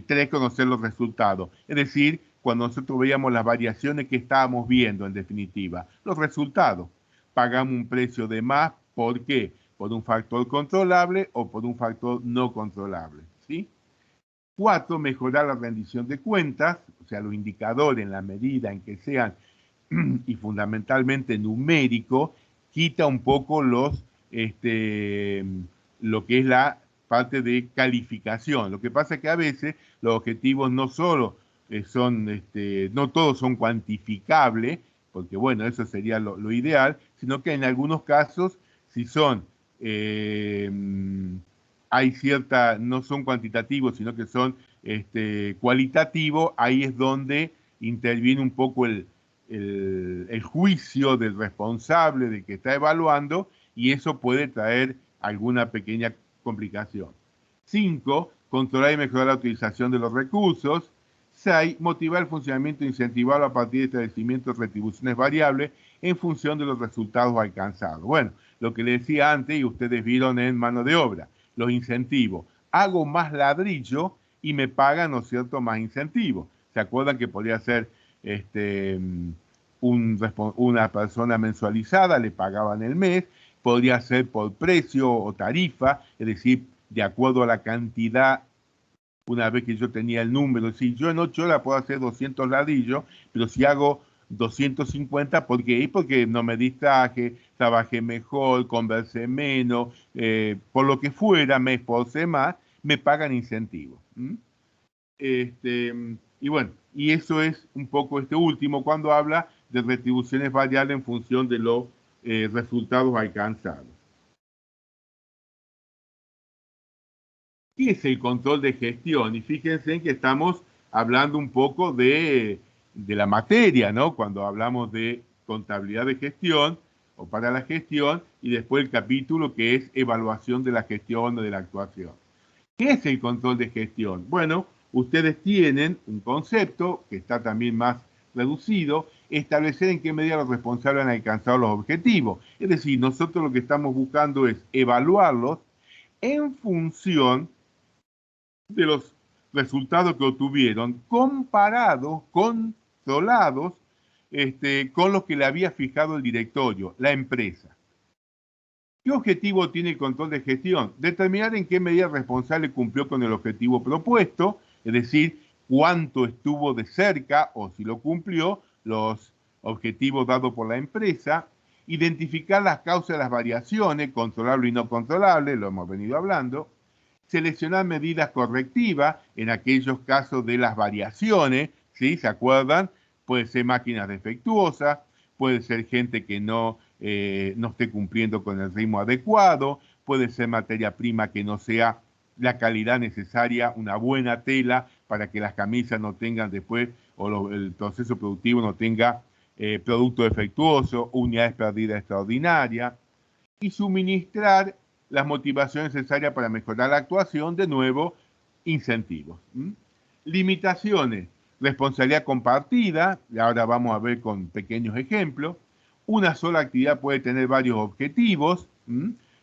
tres, conocer los resultados. Es decir, cuando nosotros veíamos las variaciones que estábamos viendo, en definitiva, los resultados. Pagamos un precio de más, ¿por qué? Por un factor controlable o por un factor no controlable, ¿sí? 4, mejorar la rendición de cuentas, o sea, los indicadores en la medida en que sean y fundamentalmente numérico, quita un poco lo que es la parte de calificación. Lo que pasa es que a veces los objetivos no solo no todos son cuantificables, porque bueno, eso sería lo ideal, sino que en algunos casos, si son, hay cierta, no son cuantitativos, sino que son cualitativos, ahí es donde interviene un poco el juicio del responsable, del que está evaluando, y eso puede traer alguna pequeña complicación. 5, controlar y mejorar la utilización de los recursos. 6, motivar el funcionamiento e incentivarlo a partir de establecimientos de retribuciones variables en función de los resultados alcanzados. Bueno, lo que les decía antes y ustedes vieron en mano de obra, los incentivos. Hago más ladrillo y me pagan, ¿no es cierto?, más incentivos. ¿Se acuerdan que podría ser una persona mensualizada, le pagaban el mes, podría ser por precio o tarifa, es decir, de acuerdo a la cantidad, una vez que yo tenía el número, si yo en 8 horas puedo hacer 200 ladrillos, pero si hago 250, ¿por qué? Porque no me distraje, trabajé mejor, conversé menos, por lo que fuera, me esforcé más, me pagan incentivos. Y bueno, y eso es un poco último cuando habla de retribuciones variables en función de los resultados alcanzados. ¿Qué es el control de gestión? Y fíjense que estamos hablando un poco de la materia, ¿no? Cuando hablamos de contabilidad de gestión o para la gestión, y después el capítulo que es evaluación de la gestión o de la actuación. ¿Qué es el control de gestión? Bueno, ustedes tienen un concepto que está también más reducido, establecer en qué medida los responsables han alcanzado los objetivos. Es decir, nosotros lo que estamos buscando es evaluarlos en función de los resultados que obtuvieron, comparados, controlados, con los que le había fijado el directorio, la empresa. ¿Qué objetivo tiene el control de gestión? Determinar en qué medida el responsable cumplió con el objetivo propuesto, es decir, cuánto estuvo de cerca o si lo cumplió los objetivos dados por la empresa, identificar las causas de las variaciones, controlable y no controlable, lo hemos venido hablando, seleccionar medidas correctivas en aquellos casos de las variaciones, ¿sí? ¿Se acuerdan? Puede ser máquinas defectuosas, puede ser gente que no esté cumpliendo con el ritmo adecuado, puede ser materia prima que no sea la calidad necesaria, una buena tela para que las camisas no tengan después, o el proceso productivo no tenga producto defectuoso, unidades perdidas extraordinarias, y suministrar las motivaciones necesarias para mejorar la actuación, de nuevo, incentivos. Limitaciones, responsabilidad compartida, y ahora vamos a ver con pequeños ejemplos. Una sola actividad puede tener varios objetivos.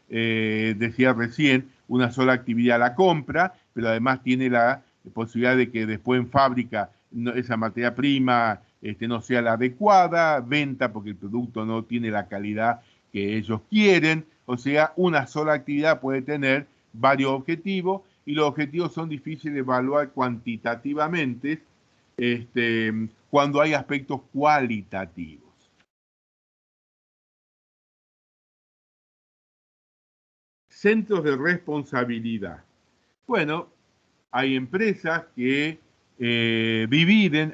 Decía recién, una sola actividad la compra, pero además tiene la posibilidad de que después en fábrica esa materia prima no sea la adecuada, venta porque el producto no tiene la calidad que ellos quieren. O sea, una sola actividad puede tener varios objetivos y los objetivos son difíciles de evaluar cuantitativamente cuando hay aspectos cualitativos. Centros de responsabilidad. Bueno, hay empresas que dividen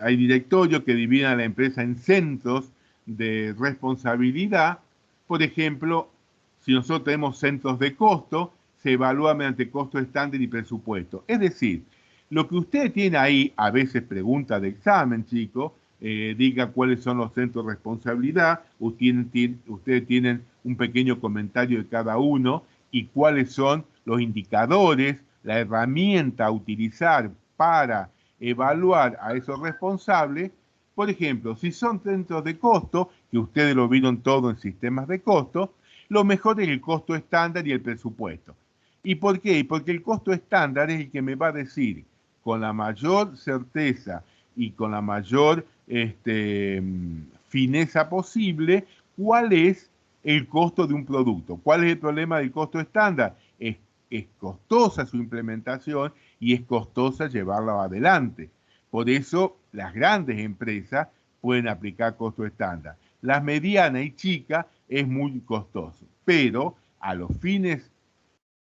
hay directorios que dividen a la empresa en centros de responsabilidad. Por ejemplo, si nosotros tenemos centros de costo, se evalúa mediante costo estándar y presupuesto. Es decir, lo que usted tiene ahí, a veces pregunta de examen, chicos, diga cuáles son los centros de responsabilidad, ustedes tienen un pequeño comentario de cada uno y cuáles son los indicadores, la herramienta a utilizar para evaluar a esos responsables. Por ejemplo, si son centros de costo, que ustedes lo vieron todo en sistemas de costo, lo mejor es el costo estándar y el presupuesto. ¿Y por qué? Porque el costo estándar es el que me va a decir con la mayor certeza y con la mayor fineza posible cuál es el costo de un producto. ¿Cuál es el problema del costo estándar? Es costosa su implementación y es costosa llevarla adelante. Por eso las grandes empresas pueden aplicar costo estándar. Las medianas y chicas es muy costoso, pero a los fines,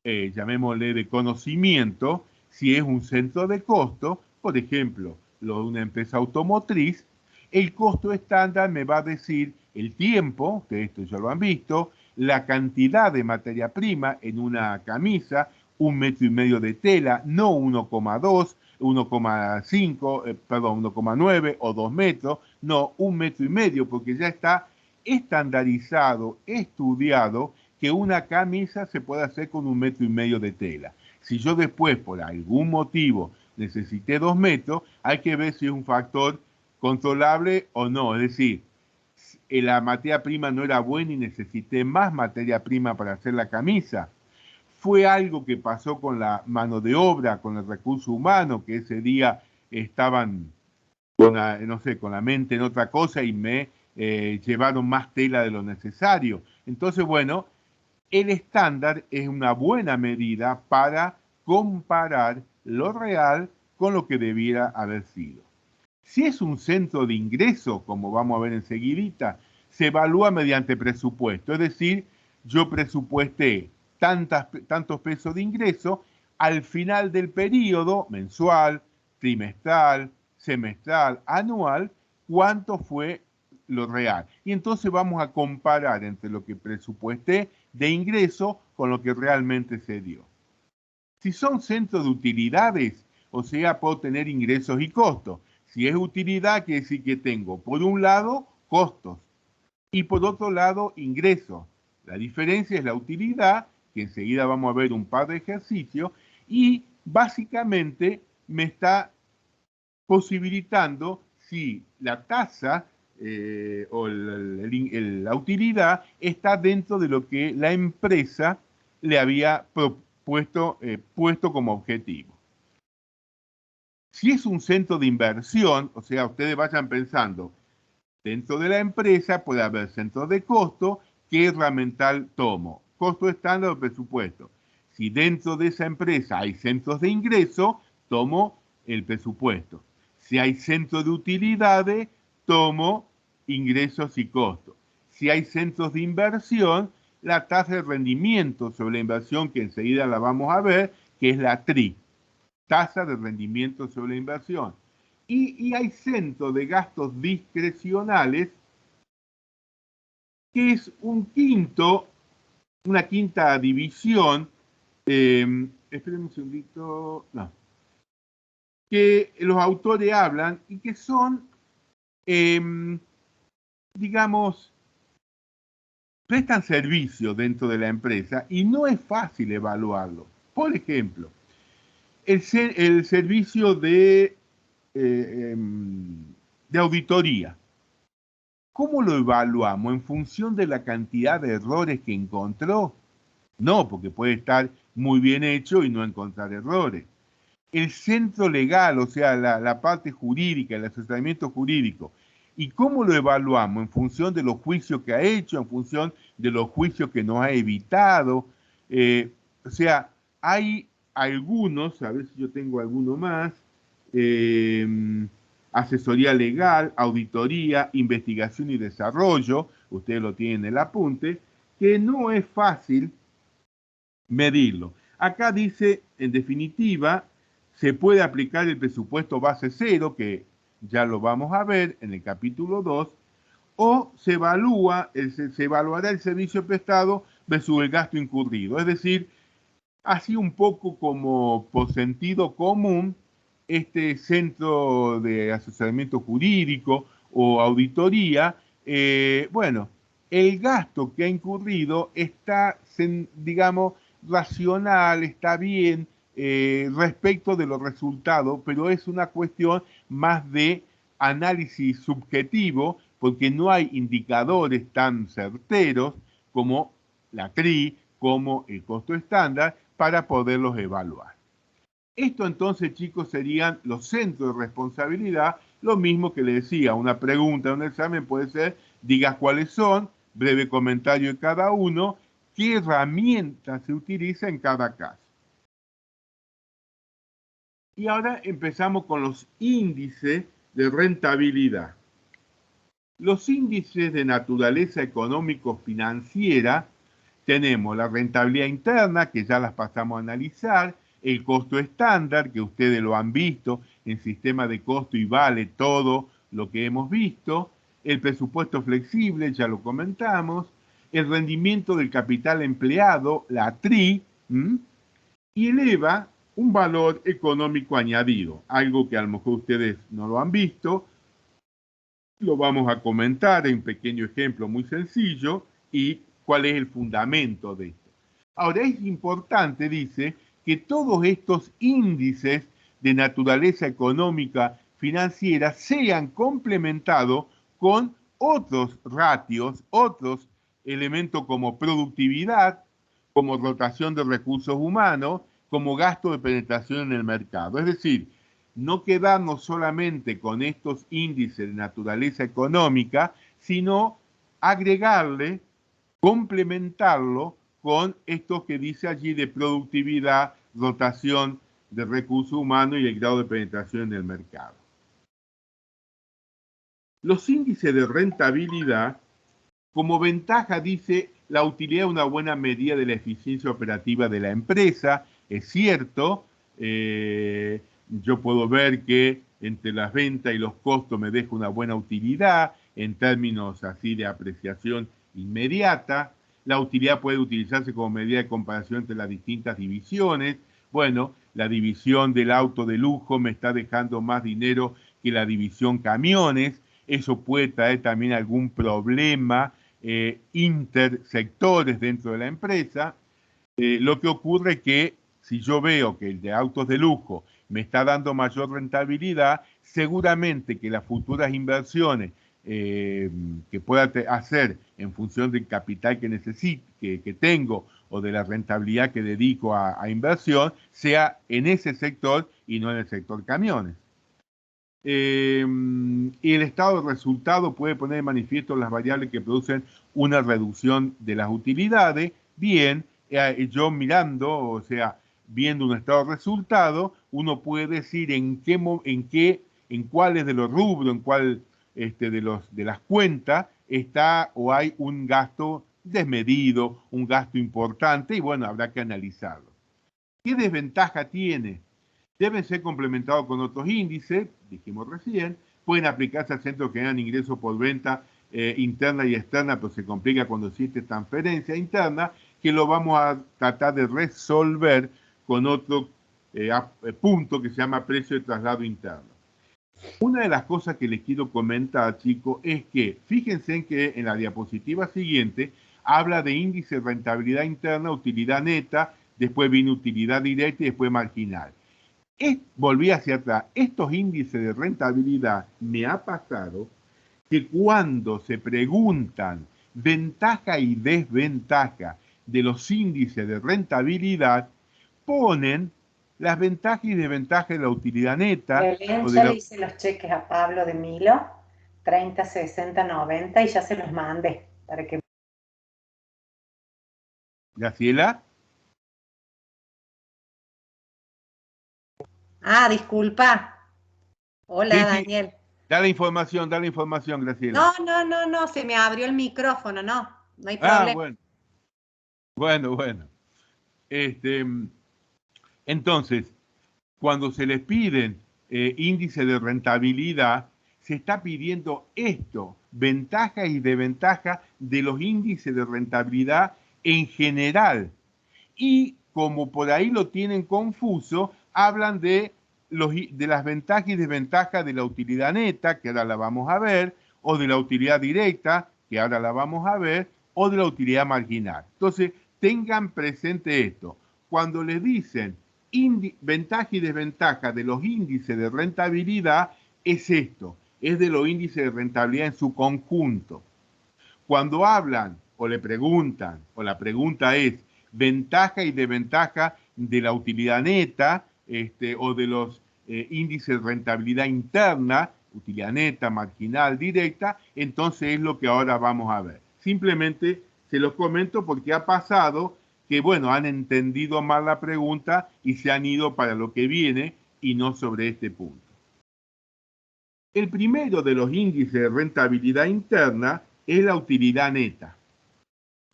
llamémosle de conocimiento, si es un centro de costo, por ejemplo, lo de una empresa automotriz, el costo estándar me va a decir el tiempo, ustedes esto ya lo han visto, la cantidad de materia prima en una camisa, 1,5 metros de tela, no 1,2, 1,5, perdón, 1,9 o 2 metros, no 1,5 metros, porque ya está estandarizado, estudiado, que una camisa se puede hacer con 1,5 metros de tela. Si yo después, por algún motivo, necesité 2 metros, hay que ver si es un factor controlable o no. Es decir, la materia prima no era buena y necesité más materia prima para hacer la camisa. Fue algo que pasó con la mano de obra, con el recurso humano, que ese día estaban con la, no sé, con la mente en otra cosa y me llevaron más tela de lo necesario. Entonces, bueno, el estándar es una buena medida para comparar lo real con lo que debiera haber sido. Si es un centro de ingreso, como vamos a ver enseguidita, se evalúa mediante presupuesto, es decir, yo presupuesté tantos pesos de ingreso, al final del periodo, mensual, trimestral, semestral, anual, cuánto fue lo real. Y entonces vamos a comparar entre lo que presupuesté de ingreso con lo que realmente se dio. Si son centros de utilidades, o sea, puedo tener ingresos y costos. Si es utilidad, quiere decir que tengo, por un lado, costos y por otro lado, ingresos. La diferencia es la utilidad, que enseguida vamos a ver un par de ejercicios, y básicamente me está posibilitando si la tasa o la utilidad está dentro de lo que la empresa le había puesto como objetivo. Si es un centro de inversión, o sea, ustedes vayan pensando, dentro de la empresa puede haber centros de costo, ¿qué herramental tomo? Costo estándar o presupuesto. Si dentro de esa empresa hay centros de ingreso, tomo el presupuesto. Si hay centros de utilidades, tomo ingresos y costos. Si hay centros de inversión, la tasa de rendimiento sobre la inversión, que enseguida la vamos a ver, que es la TRI, tasa de rendimiento sobre la inversión. Y hay centros de gastos discrecionales, que es una quinta división, esperen un segundito, no, que los autores hablan y que son, digamos, prestan servicio dentro de la empresa y no es fácil evaluarlo. Por ejemplo, el servicio de auditoría. ¿Cómo lo evaluamos? ¿En función de la cantidad de errores que encontró? No, porque puede estar muy bien hecho y no encontrar errores. El centro legal, o sea, la parte jurídica, el asesoramiento jurídico. ¿Y cómo lo evaluamos? En función de los juicios que ha hecho, en función de los juicios que nos ha evitado. O sea, hay algunos, a ver si yo tengo alguno más, asesoría legal, auditoría, investigación y desarrollo, ustedes lo tienen en el apunte, que no es fácil medirlo. Acá dice, en definitiva, se puede aplicar el presupuesto base cero, que ya lo vamos a ver en el capítulo 2, o se evaluará el servicio prestado versus el gasto incurrido. Es decir, así un poco como por sentido común, este centro de asesoramiento jurídico o auditoría, bueno, el gasto que ha incurrido está, digamos, racional, está bien respecto de los resultados, pero es una cuestión más de análisis subjetivo porque no hay indicadores tan certeros como la TRI, como el costo estándar, para poderlos evaluar. Esto entonces, chicos, serían los centros de responsabilidad. Lo mismo que le decía, una pregunta en un examen puede ser, diga cuáles son, breve comentario de cada uno, qué herramienta se utiliza en cada caso. Y ahora empezamos con los índices de rentabilidad. Los índices de naturaleza económico-financiera, tenemos la rentabilidad interna, que ya las pasamos a analizar, el costo estándar, que ustedes lo han visto en sistema de costo y vale todo lo que hemos visto, el presupuesto flexible, ya lo comentamos, el rendimiento del capital empleado, la TRI, y eleva un valor económico añadido, algo que a lo mejor ustedes no lo han visto, lo vamos a comentar en un pequeño ejemplo muy sencillo y cuál es el fundamento de esto. Ahora es importante, dice, que todos estos índices de naturaleza económica financiera sean complementados con otros ratios, otros elementos como productividad, como rotación de recursos humanos, como gasto de penetración en el mercado. Es decir, no quedarnos solamente con estos índices de naturaleza económica, sino agregarle, complementarlo con estos que dice allí de productividad, rotación de recursos humanos y el grado de penetración en el mercado. Los índices de rentabilidad, como ventaja, dice, la utilidad es una buena medida de la eficiencia operativa de la empresa. Es cierto, yo puedo ver que entre las ventas y los costos me deja una buena utilidad en términos así de apreciación inmediata. La utilidad puede utilizarse como medida de comparación entre las distintas divisiones. Bueno, la división del auto de lujo me está dejando más dinero que la división camiones. Eso puede traer también algún problema intersectores dentro de la empresa. Lo que ocurre es que si yo veo que el de autos de lujo me está dando mayor rentabilidad, seguramente que las futuras inversiones que pueda hacer en función del capital que necesito, que tengo, o de la rentabilidad que dedico a inversión, sea en ese sector y no en el sector camiones. Y el estado de resultado puede poner de manifiesto las variables que producen una reducción de las utilidades. Bien, yo mirando, o sea, viendo un estado de resultado, uno puede decir en cuáles de los rubros, en cuál de las cuentas está o hay un gasto desmedido, un gasto importante, y bueno, habrá que analizarlo. ¿Qué desventaja tiene? Deben ser complementados con otros índices, dijimos recién, pueden aplicarse a centros que dan ingresos por venta interna y externa, pero se complica cuando existe transferencia interna, que lo vamos a tratar de resolver con otro punto que se llama precio de traslado interno. Una de las cosas que les quiero comentar, chicos, es que fíjense en que en la diapositiva siguiente habla de índice de rentabilidad interna, utilidad neta, después viene utilidad directa y después marginal. Volví hacia atrás. Estos índices de rentabilidad me ha pasado que cuando se preguntan ventaja y desventaja de los índices de rentabilidad, ponen las ventajas y desventajas de la utilidad neta. Ya le hice los cheques a Pablo de Milo, 30, 60, 90, y ya se los mandé para que... Graciela. Ah, disculpa. Hola, Sí, sí. Daniel. Da la información, Graciela. No, se me abrió el micrófono, no hay Ah, problema. bueno. Entonces, cuando se les piden índice de rentabilidad, se está pidiendo esto, ventaja y desventaja de los índices de rentabilidad en general. Y como por ahí lo tienen confuso, hablan de las ventajas y desventajas de la utilidad neta, que ahora la vamos a ver, o de la utilidad directa, que ahora la vamos a ver, o de la utilidad marginal. Entonces, tengan presente esto. Cuando les dicen ventaja y desventaja de los índices de rentabilidad, es esto. es de los índices de rentabilidad en su conjunto. Cuando hablan o le preguntan, o la pregunta es ventaja y desventaja de la utilidad neta o de los índices de rentabilidad interna, utilidad neta, marginal, directa, entonces es lo que ahora vamos a ver. Simplemente se los comento porque ha pasado que, bueno, han entendido mal la pregunta y se han ido para lo que viene y no sobre este punto. El primero de los índices de rentabilidad interna es la utilidad neta.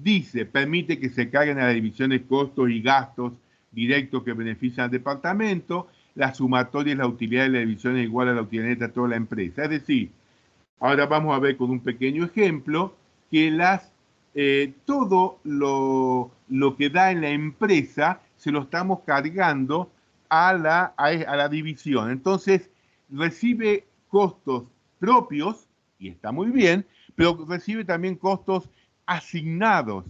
Dice, permite que se carguen a las divisiones costos y gastos directos que benefician al departamento. La sumatoria es la utilidad de la división es igual a la utilidad neta de toda la empresa. Es decir, ahora vamos a ver con un pequeño ejemplo que todo lo que da en la empresa se lo estamos cargando a la división. Entonces, recibe costos propios, y está muy bien, pero recibe también costos asignados.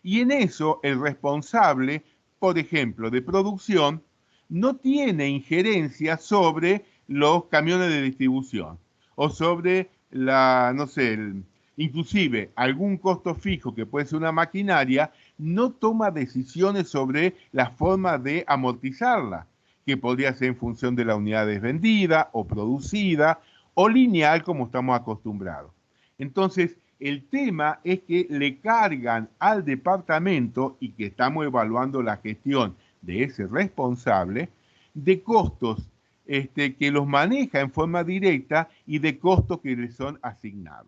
Y en eso el responsable, por ejemplo, de producción, no tiene injerencia sobre los camiones de distribución o sobre no sé, inclusive algún costo fijo que puede ser una maquinaria, no toma decisiones sobre la forma de amortizarla, que podría ser en función de la unidad vendida o producida o lineal como estamos acostumbrados. Entonces, el tema es que le cargan al departamento y que estamos evaluando la gestión de ese responsable de costos que los maneja en forma directa y de costos que le son asignados.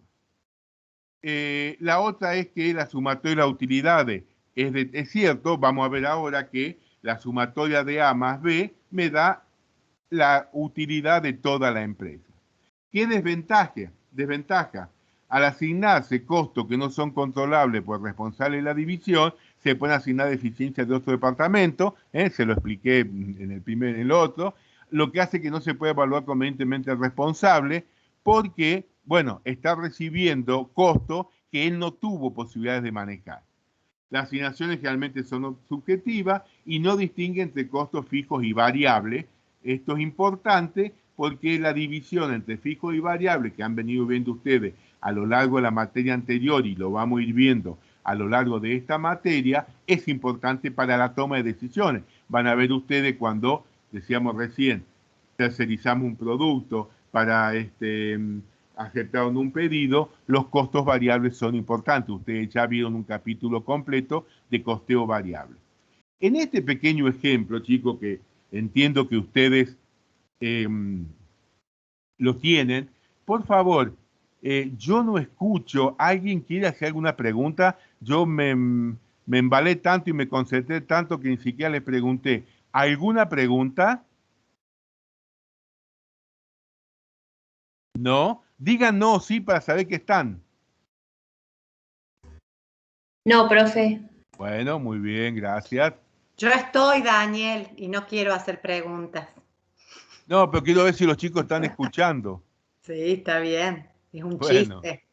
La otra es que la sumatoria de las utilidades es cierto, vamos a ver ahora que la sumatoria de A más B me da la utilidad de toda la empresa. ¿Qué desventaja? Desventaja. Al asignarse costos que no son controlables por el responsable de la división, se pueden asignar deficiencias de otro departamento, se lo expliqué en el otro, lo que hace que no se pueda evaluar convenientemente al responsable porque, bueno, está recibiendo costos que él no tuvo posibilidades de manejar. Las asignaciones generalmente son subjetivas y no distinguen entre costos fijos y variables. Esto es importante porque la división entre fijos y variables que han venido viendo ustedes a lo largo de la materia anterior y lo vamos a ir viendo a lo largo de esta materia es importante para la toma de decisiones. Van a ver ustedes cuando, decíamos recién, tercerizamos un producto para aceptar un pedido, los costos variables son importantes. Ustedes ya vieron un capítulo completo de costeo variable. En este pequeño ejemplo, chicos, que entiendo que ustedes lo tienen, por favor, yo no escucho. ¿Alguien quiere hacer alguna pregunta? Yo me embalé tanto y me concentré tanto que ni siquiera les pregunté. ¿Alguna pregunta? ¿No? Digan no, sí, para saber que están. No, profe. Bueno, muy bien, gracias. Yo estoy, Daniel, y no quiero hacer preguntas. No, pero quiero ver si los chicos están escuchando. Sí, está bien. Es un Bueno. chiste.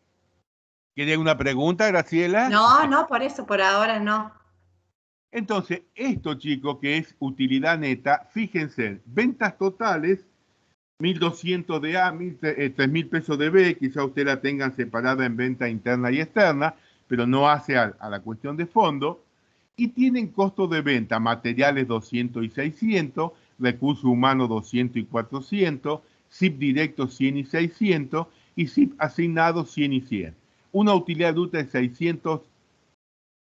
¿Quiere una pregunta, Graciela? No, por eso, por ahora no. Entonces, esto, chicos, que es utilidad neta, fíjense, ventas totales, 1.200 de A, 3.000 pesos de B, quizá usted la tengan separada en venta interna y externa, pero no hace a la cuestión de fondo, y tienen costos de venta, materiales 200 y 600, recursos humanos 200 y 400, SIP directo 100 y 600, y SIP asignado 100 y 100. Una utilidad bruta de 600,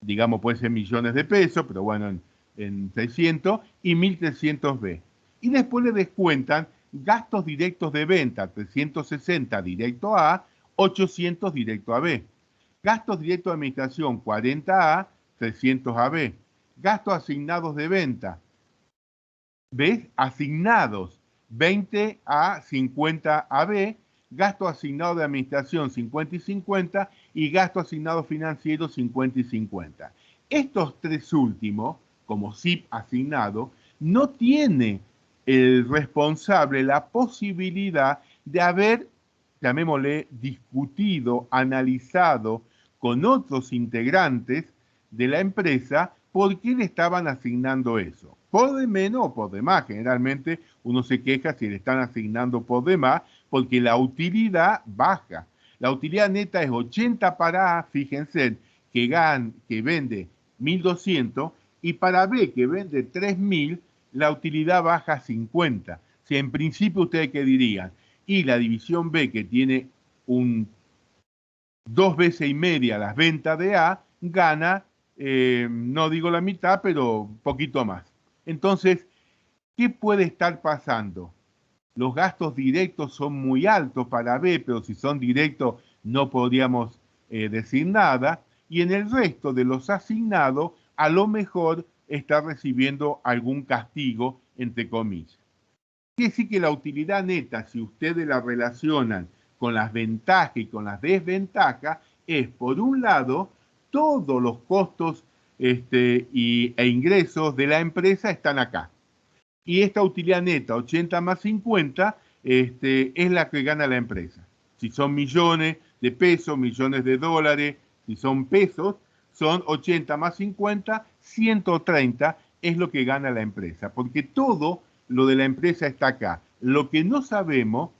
digamos, puede ser millones de pesos, pero bueno, en 600, y 1.300 B. Y después le descuentan gastos directos de venta, 360 directo a, 800 directo a B. Gastos directos de administración, 40 a, 300 a B. Gastos asignados de venta, ¿ves? Asignados, 20 a 50 a B. Gasto asignado de administración 50 y 50 y gasto asignado financiero 50 y 50. Estos tres últimos, como SIP asignado, no tiene el responsable la posibilidad de haber, llamémosle, discutido, analizado con otros integrantes de la empresa por qué le estaban asignando eso. Por de menos o por de más. Generalmente uno se queja si le están asignando por de más porque la utilidad baja. La utilidad neta es 80 para A, fíjense, que vende 1.200, y para B, que vende 3.000, la utilidad baja a 50. Si en principio ustedes qué dirían, y la división B, que tiene 2,5 veces las ventas de A, gana, no digo la mitad, pero un poquito más. Entonces, ¿qué puede estar pasando? Los gastos directos son muy altos para B, pero si son directos no podríamos decir nada. Y en el resto de los asignados, a lo mejor está recibiendo algún castigo, entre comillas. Quiere decir que la utilidad neta, si ustedes la relacionan con las ventajas y con las desventajas, es, por un lado, todos los costos e ingresos de la empresa están acá. Y esta utilidad neta, 80 más 50, es la que gana la empresa. Si son millones de pesos, millones de dólares, si son pesos, son 80 más 50, 130 es lo que gana la empresa. Porque todo lo de la empresa está acá. Lo que no sabemos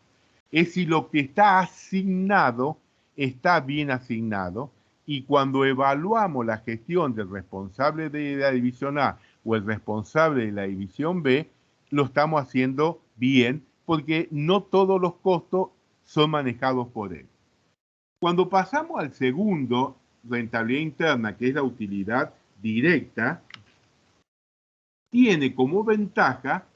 es si lo que está asignado está bien asignado, y cuando evaluamos la gestión del responsable de la división A o el responsable de la división B, lo estamos haciendo bien, porque no todos los costos son manejados por él. Cuando pasamos al segundo, rentabilidad interna, que es la utilidad directa, tiene como ventaja,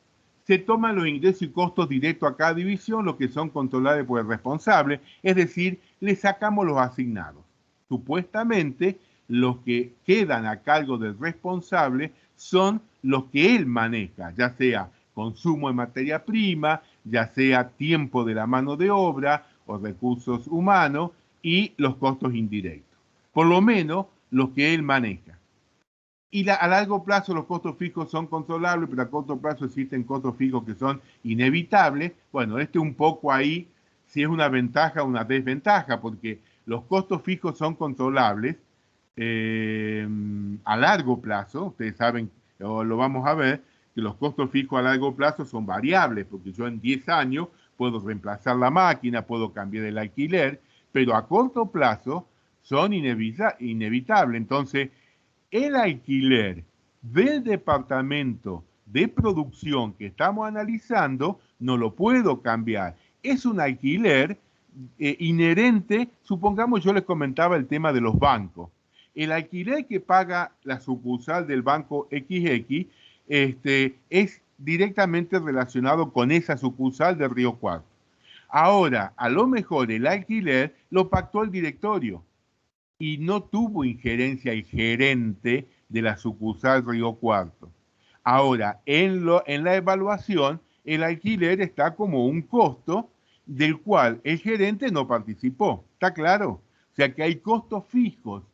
se toman los ingresos y costos directos a cada división, los que son controlados por el responsable, es decir, le sacamos los asignados. Supuestamente, los que quedan a cargo del responsable son los que él maneja, ya sea consumo de materia prima, ya sea tiempo de la mano de obra o recursos humanos, y los costos indirectos. Por lo menos los que él maneja. Y a largo plazo los costos fijos son controlables, pero a corto plazo existen costos fijos que son inevitables. Bueno, un poco ahí, si es una ventaja o una desventaja, porque los costos fijos son controlables a largo plazo. Ustedes saben, o lo vamos a ver, que los costos fijos a largo plazo son variables, porque yo en 10 años puedo reemplazar la máquina, puedo cambiar el alquiler, pero a corto plazo son inevitables. Entonces, el alquiler del departamento de producción que estamos analizando no lo puedo cambiar. Es un alquiler inherente. Supongamos, yo les comentaba el tema de los bancos. El alquiler que paga la sucursal del banco XX es directamente relacionado con esa sucursal de Río Cuarto. Ahora, a lo mejor el alquiler lo pactó el directorio y no tuvo injerencia el gerente de la sucursal Río Cuarto. Ahora, en la evaluación, el alquiler está como un costo del cual el gerente no participó. ¿Está claro? O sea que hay costos fijos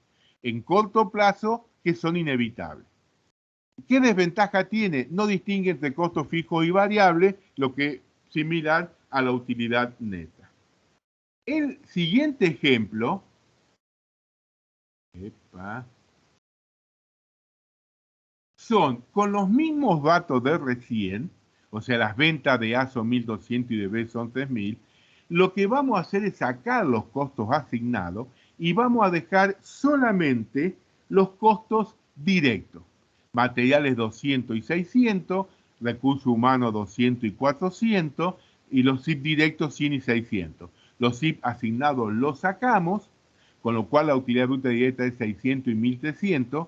en corto plazo que son inevitables. ¿Qué desventaja tiene? No distingue entre costos fijos y variables, lo que es similar a la utilidad neta. El siguiente ejemplo son con los mismos datos de recién, o sea, las ventas de A son 1.200 y de B son 3.000, lo que vamos a hacer es sacar los costos asignados y vamos a dejar solamente los costos directos. Materiales 200 y 600, recursos humanos 200 y 400, y los SIP directos 100 y 600. Los SIP asignados los sacamos, con lo cual la utilidad bruta directa es 600 y 1.300,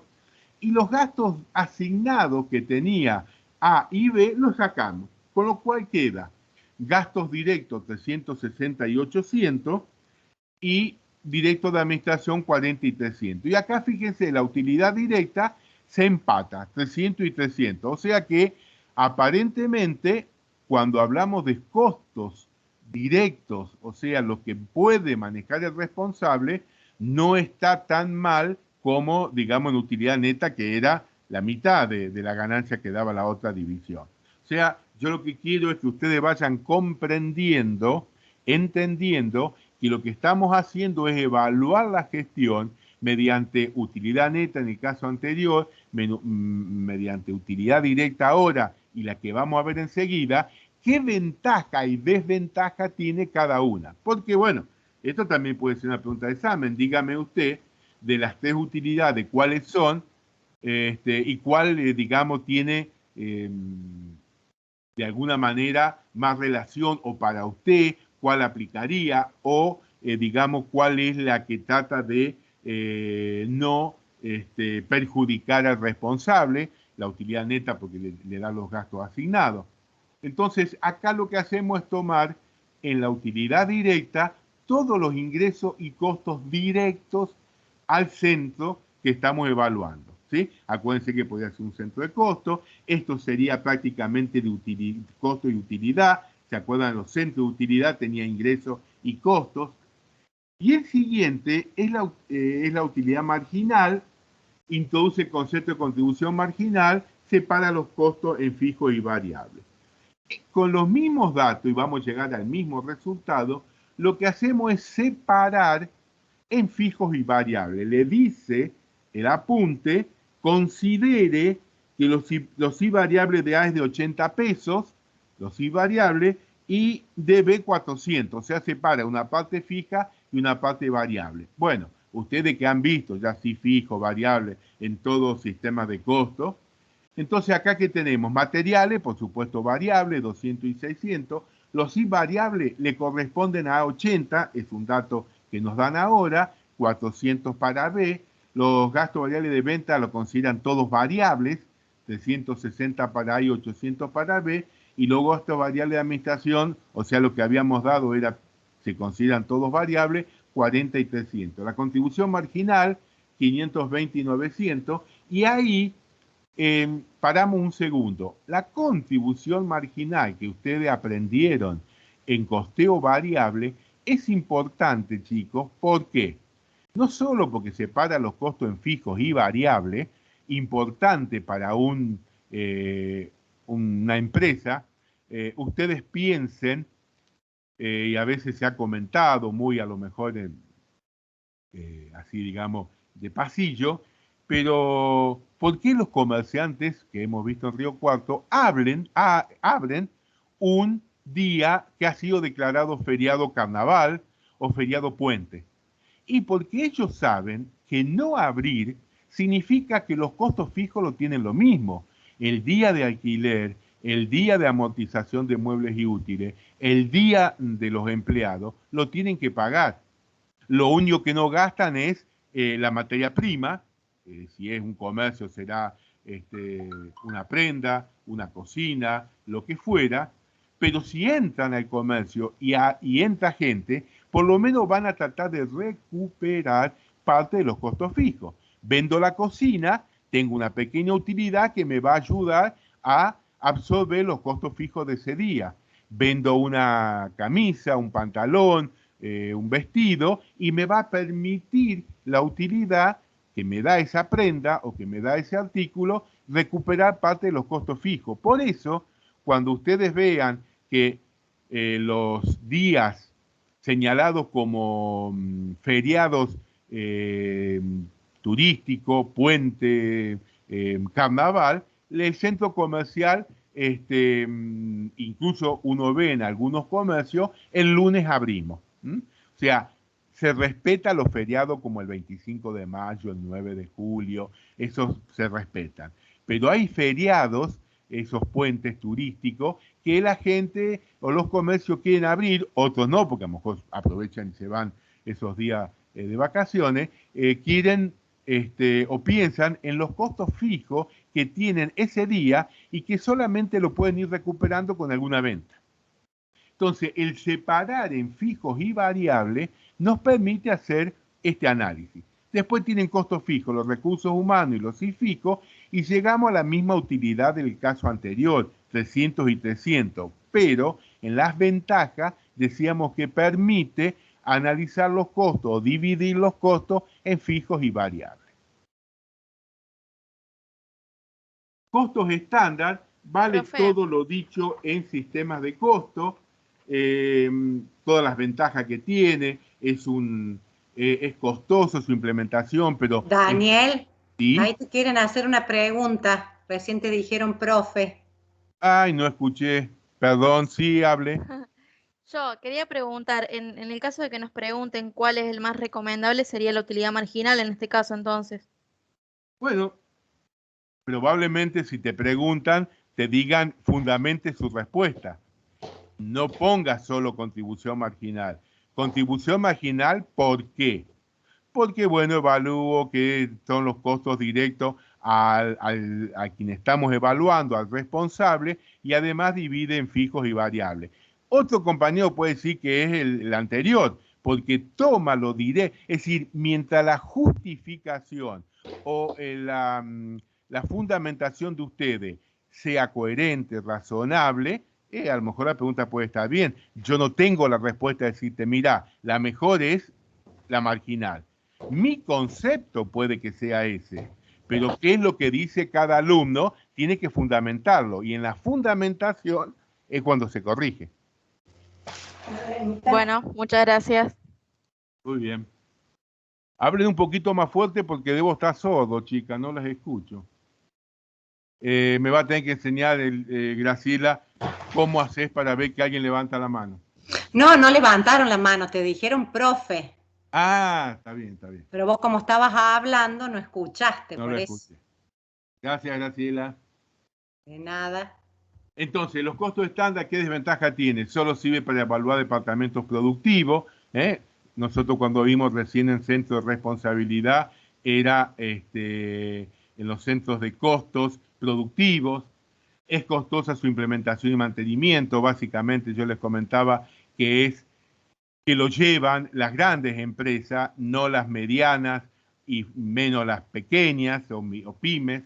y los gastos asignados que tenía A y B los sacamos, con lo cual queda gastos directos 360 y 800 y directos de administración 40 y 300. Y acá fíjense, la utilidad directa se empata, 300 y 300. O sea que aparentemente cuando hablamos de costos directos, o sea, lo que puede manejar el responsable, no está tan mal como, digamos, en utilidad neta, que era la mitad de la ganancia que daba la otra división. O sea, yo lo que quiero es que ustedes vayan comprendiendo, entendiendo que lo que estamos haciendo es evaluar la gestión mediante utilidad neta en el caso anterior, mediante utilidad directa ahora y la que vamos a ver enseguida, qué ventaja y desventaja tiene cada una. Porque, bueno, esto también puede ser una pregunta de examen. Dígame usted, de las 3 utilidades, cuáles son y cuál, digamos, tiene de alguna manera más relación o para usted, cuál aplicaría o, digamos, cuál es la que trata de no perjudicar al responsable, la utilidad neta porque le da los gastos asignados. Entonces, acá lo que hacemos es tomar en la utilidad directa todos los ingresos y costos directos al centro que estamos evaluando, ¿sí? Acuérdense que podría ser un centro de costo. Esto sería prácticamente de costo y utilidad. ¿Se acuerdan? Los centros de utilidad tenían ingresos y costos. Y el siguiente es la utilidad marginal. Introduce el concepto de contribución marginal, separa los costos en fijos y variables. Con los mismos datos, y vamos a llegar al mismo resultado, lo que hacemos es separar en fijos y variables. Le dice el apunte, considere que los I variables de A es de 80 pesos, los I variables, y de B 400, o sea, separa una parte fija y una parte variable. Bueno, ustedes que han visto ya si fijo, variable, en todos sistemas de costo. Entonces, acá que tenemos materiales, por supuesto variables, 200 y 600. Los invariables le corresponden a 80, es un dato que nos dan ahora, 400 para B. Los gastos variables de venta lo consideran todos variables, 360 para A y 800 para B. Y los gastos variables de administración, o sea, lo que habíamos dado se consideran todos variables, 40 y 300. La contribución marginal, 520 y 900. Y ahí paramos un segundo. La contribución marginal que ustedes aprendieron en costeo variable es importante, chicos. ¿Por qué? No solo porque separa los costos en fijos y variables, importante para una empresa. Ustedes piensen, y a veces se ha comentado muy a lo mejor así digamos de pasillo, pero ¿por qué los comerciantes que hemos visto en Río Cuarto abren un día que ha sido declarado feriado carnaval o feriado puente? Y porque ellos saben que no abrir significa que los costos fijos lo tienen lo mismo. El día de alquiler, el día de amortización de muebles y útiles, el día de los empleados, lo tienen que pagar. Lo único que no gastan es la materia prima, si es un comercio será una prenda, una cocina, lo que fuera, pero si entran al comercio y entra gente, por lo menos van a tratar de recuperar parte de los costos fijos. Vendo la cocina, tengo una pequeña utilidad que me va a ayudar a absorber los costos fijos de ese día. Vendo una camisa, un pantalón, un vestido, y me va a permitir la utilidad que me da esa prenda o que me da ese artículo, recuperar parte de los costos fijos. Por eso, cuando ustedes vean que los días señalados como feriados turísticos, puente, carnaval, el centro comercial, incluso uno ve en algunos comercios, el lunes abrimos. O sea, se respeta los feriados como el 25 de mayo, el 9 de julio, esos se respetan. Pero hay feriados, esos puentes turísticos, que la gente o los comercios quieren abrir, otros no, porque a lo mejor aprovechan y se van esos días de vacaciones, quieren o piensan en los costos fijos que tienen ese día y que solamente lo pueden ir recuperando con alguna venta. Entonces, el separar en fijos y variables nos permite hacer este análisis. Después tienen costos fijos, los recursos humanos y los fijos, y llegamos a la misma utilidad del caso anterior, 300 y 300. Pero en las ventajas decíamos que permite analizar los costos o dividir los costos en fijos y variables. Costos estándar, vale todo lo dicho en sistemas de costo. Todas las ventajas que tiene, es costoso su implementación, pero... Daniel, ¿sí? Ahí te quieren hacer una pregunta, recién te dijeron profe. Ay, no escuché, Perdón, sí, hable. Yo quería preguntar, en el caso de que nos pregunten cuál es el más recomendable, sería la utilidad marginal en este caso, entonces. Bueno, probablemente si te preguntan, te digan fundamente su respuesta. No pongas solo contribución marginal. Contribución marginal, ¿por qué? Porque, bueno, evalúo que son los costos directos a quien estamos evaluando, al responsable, y además divide en fijos y variables. Otro compañero puede decir que es el anterior, porque toma lo directo, es decir, mientras la justificación o la fundamentación de ustedes sea coherente, razonable, a lo mejor la pregunta puede estar bien. Yo no tengo la respuesta de decirte, mira, la mejor es la marginal. Mi concepto puede que sea ese, pero qué es lo que dice cada alumno, tiene que fundamentarlo, y en la fundamentación es cuando se corrige. Bueno, muchas gracias. Muy bien. Hablen un poquito más fuerte porque debo estar sordo, chica, no las escucho. Me va a tener que enseñar, Graciela, cómo haces para ver que alguien levanta la mano. No, no levantaron la mano, te dijeron profe. Ah, está bien, está bien. Pero vos como estabas hablando no escuchaste, No por lo eso. escuché. Gracias, Graciela. De nada. Entonces, los costos estándar, ¿qué desventaja tiene? Solo sirve para evaluar departamentos productivos. Nosotros cuando vimos recién en centro de responsabilidad, era en los centros de costos productivos. Es costosa su implementación y mantenimiento. Básicamente, yo les comentaba que lo llevan las grandes empresas, no las medianas y menos las pequeñas o pymes.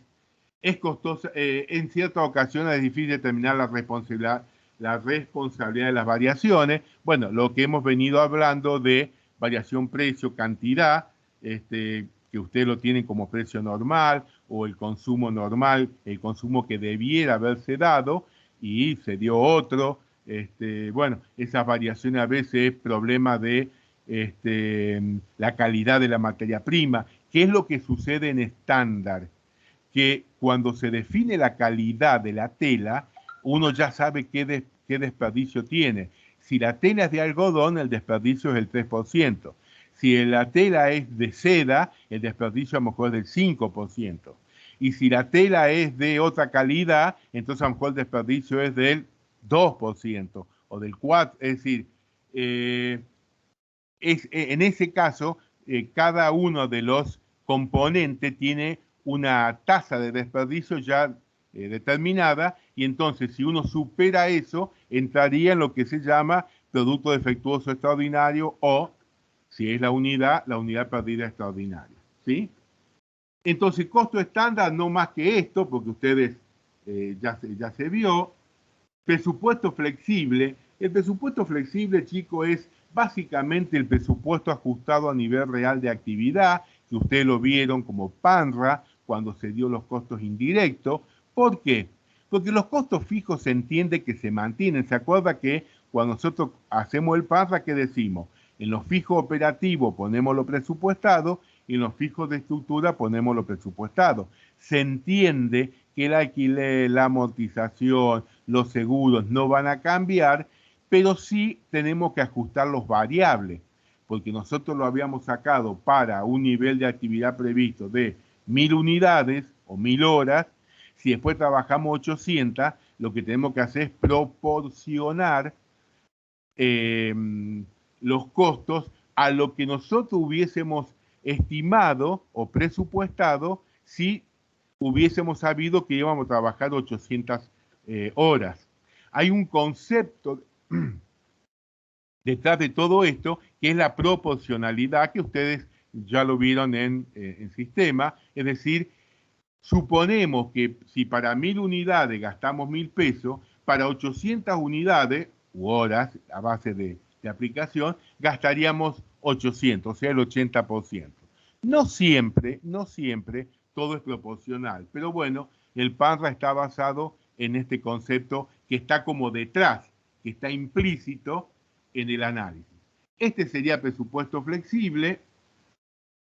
Es costosa, en ciertas ocasiones es difícil determinar la responsabilidad de las variaciones. Bueno, lo que hemos venido hablando de variación precio, cantidad, que usted lo tiene como precio normal o el consumo normal, el consumo que debiera haberse dado y se dio otro. Bueno, esas variaciones a veces es problema de la calidad de la materia prima. ¿Qué es lo que sucede en estándar? Que cuando se define la calidad de la tela, uno ya sabe qué desperdicio tiene. Si la tela es de algodón, el desperdicio es el 3%. Si la tela es de seda, el desperdicio a lo mejor es del 5%. Y si la tela es de otra calidad, entonces a lo mejor el desperdicio es del 2% o del 4%. Es decir, en ese caso, cada uno de los componentes tiene una tasa de desperdicio ya determinada, y entonces si uno supera eso, entraría en lo que se llama producto defectuoso extraordinario o, si es la unidad perdida extraordinaria. ¿Sí? Entonces, costo estándar no más que esto, porque ustedes ya se vio. Presupuesto flexible. El presupuesto flexible, chico, es básicamente el presupuesto ajustado a nivel real de actividad, que ustedes lo vieron como PANRA cuando se dio los costos indirectos. ¿Por qué? Porque los costos fijos se entiende que se mantienen. ¿Se acuerda que cuando nosotros hacemos el PANRA, qué decimos? En los fijos operativos ponemos lo presupuestado y en los fijos de estructura ponemos lo presupuestado. Se entiende que el alquiler, la amortización, los seguros no van a cambiar, pero sí tenemos que ajustar los variables, porque nosotros lo habíamos sacado para un nivel de actividad previsto de 1000 unidades o 1000 horas. Si después trabajamos 800, lo que tenemos que hacer es proporcionar los costos a lo que nosotros hubiésemos estimado o presupuestado si hubiésemos sabido que íbamos a trabajar 800 horas. Hay un concepto detrás de todo esto que es la proporcionalidad, que ustedes ya lo vieron en sistema, es decir, suponemos que si para 1000 unidades gastamos 1000 pesos, para 800 unidades u horas a base de aplicación, gastaríamos 800, o sea, el 80%. No siempre todo es proporcional, pero bueno, el PANRA está basado en este concepto que está como detrás, que está implícito en el análisis. Este sería presupuesto flexible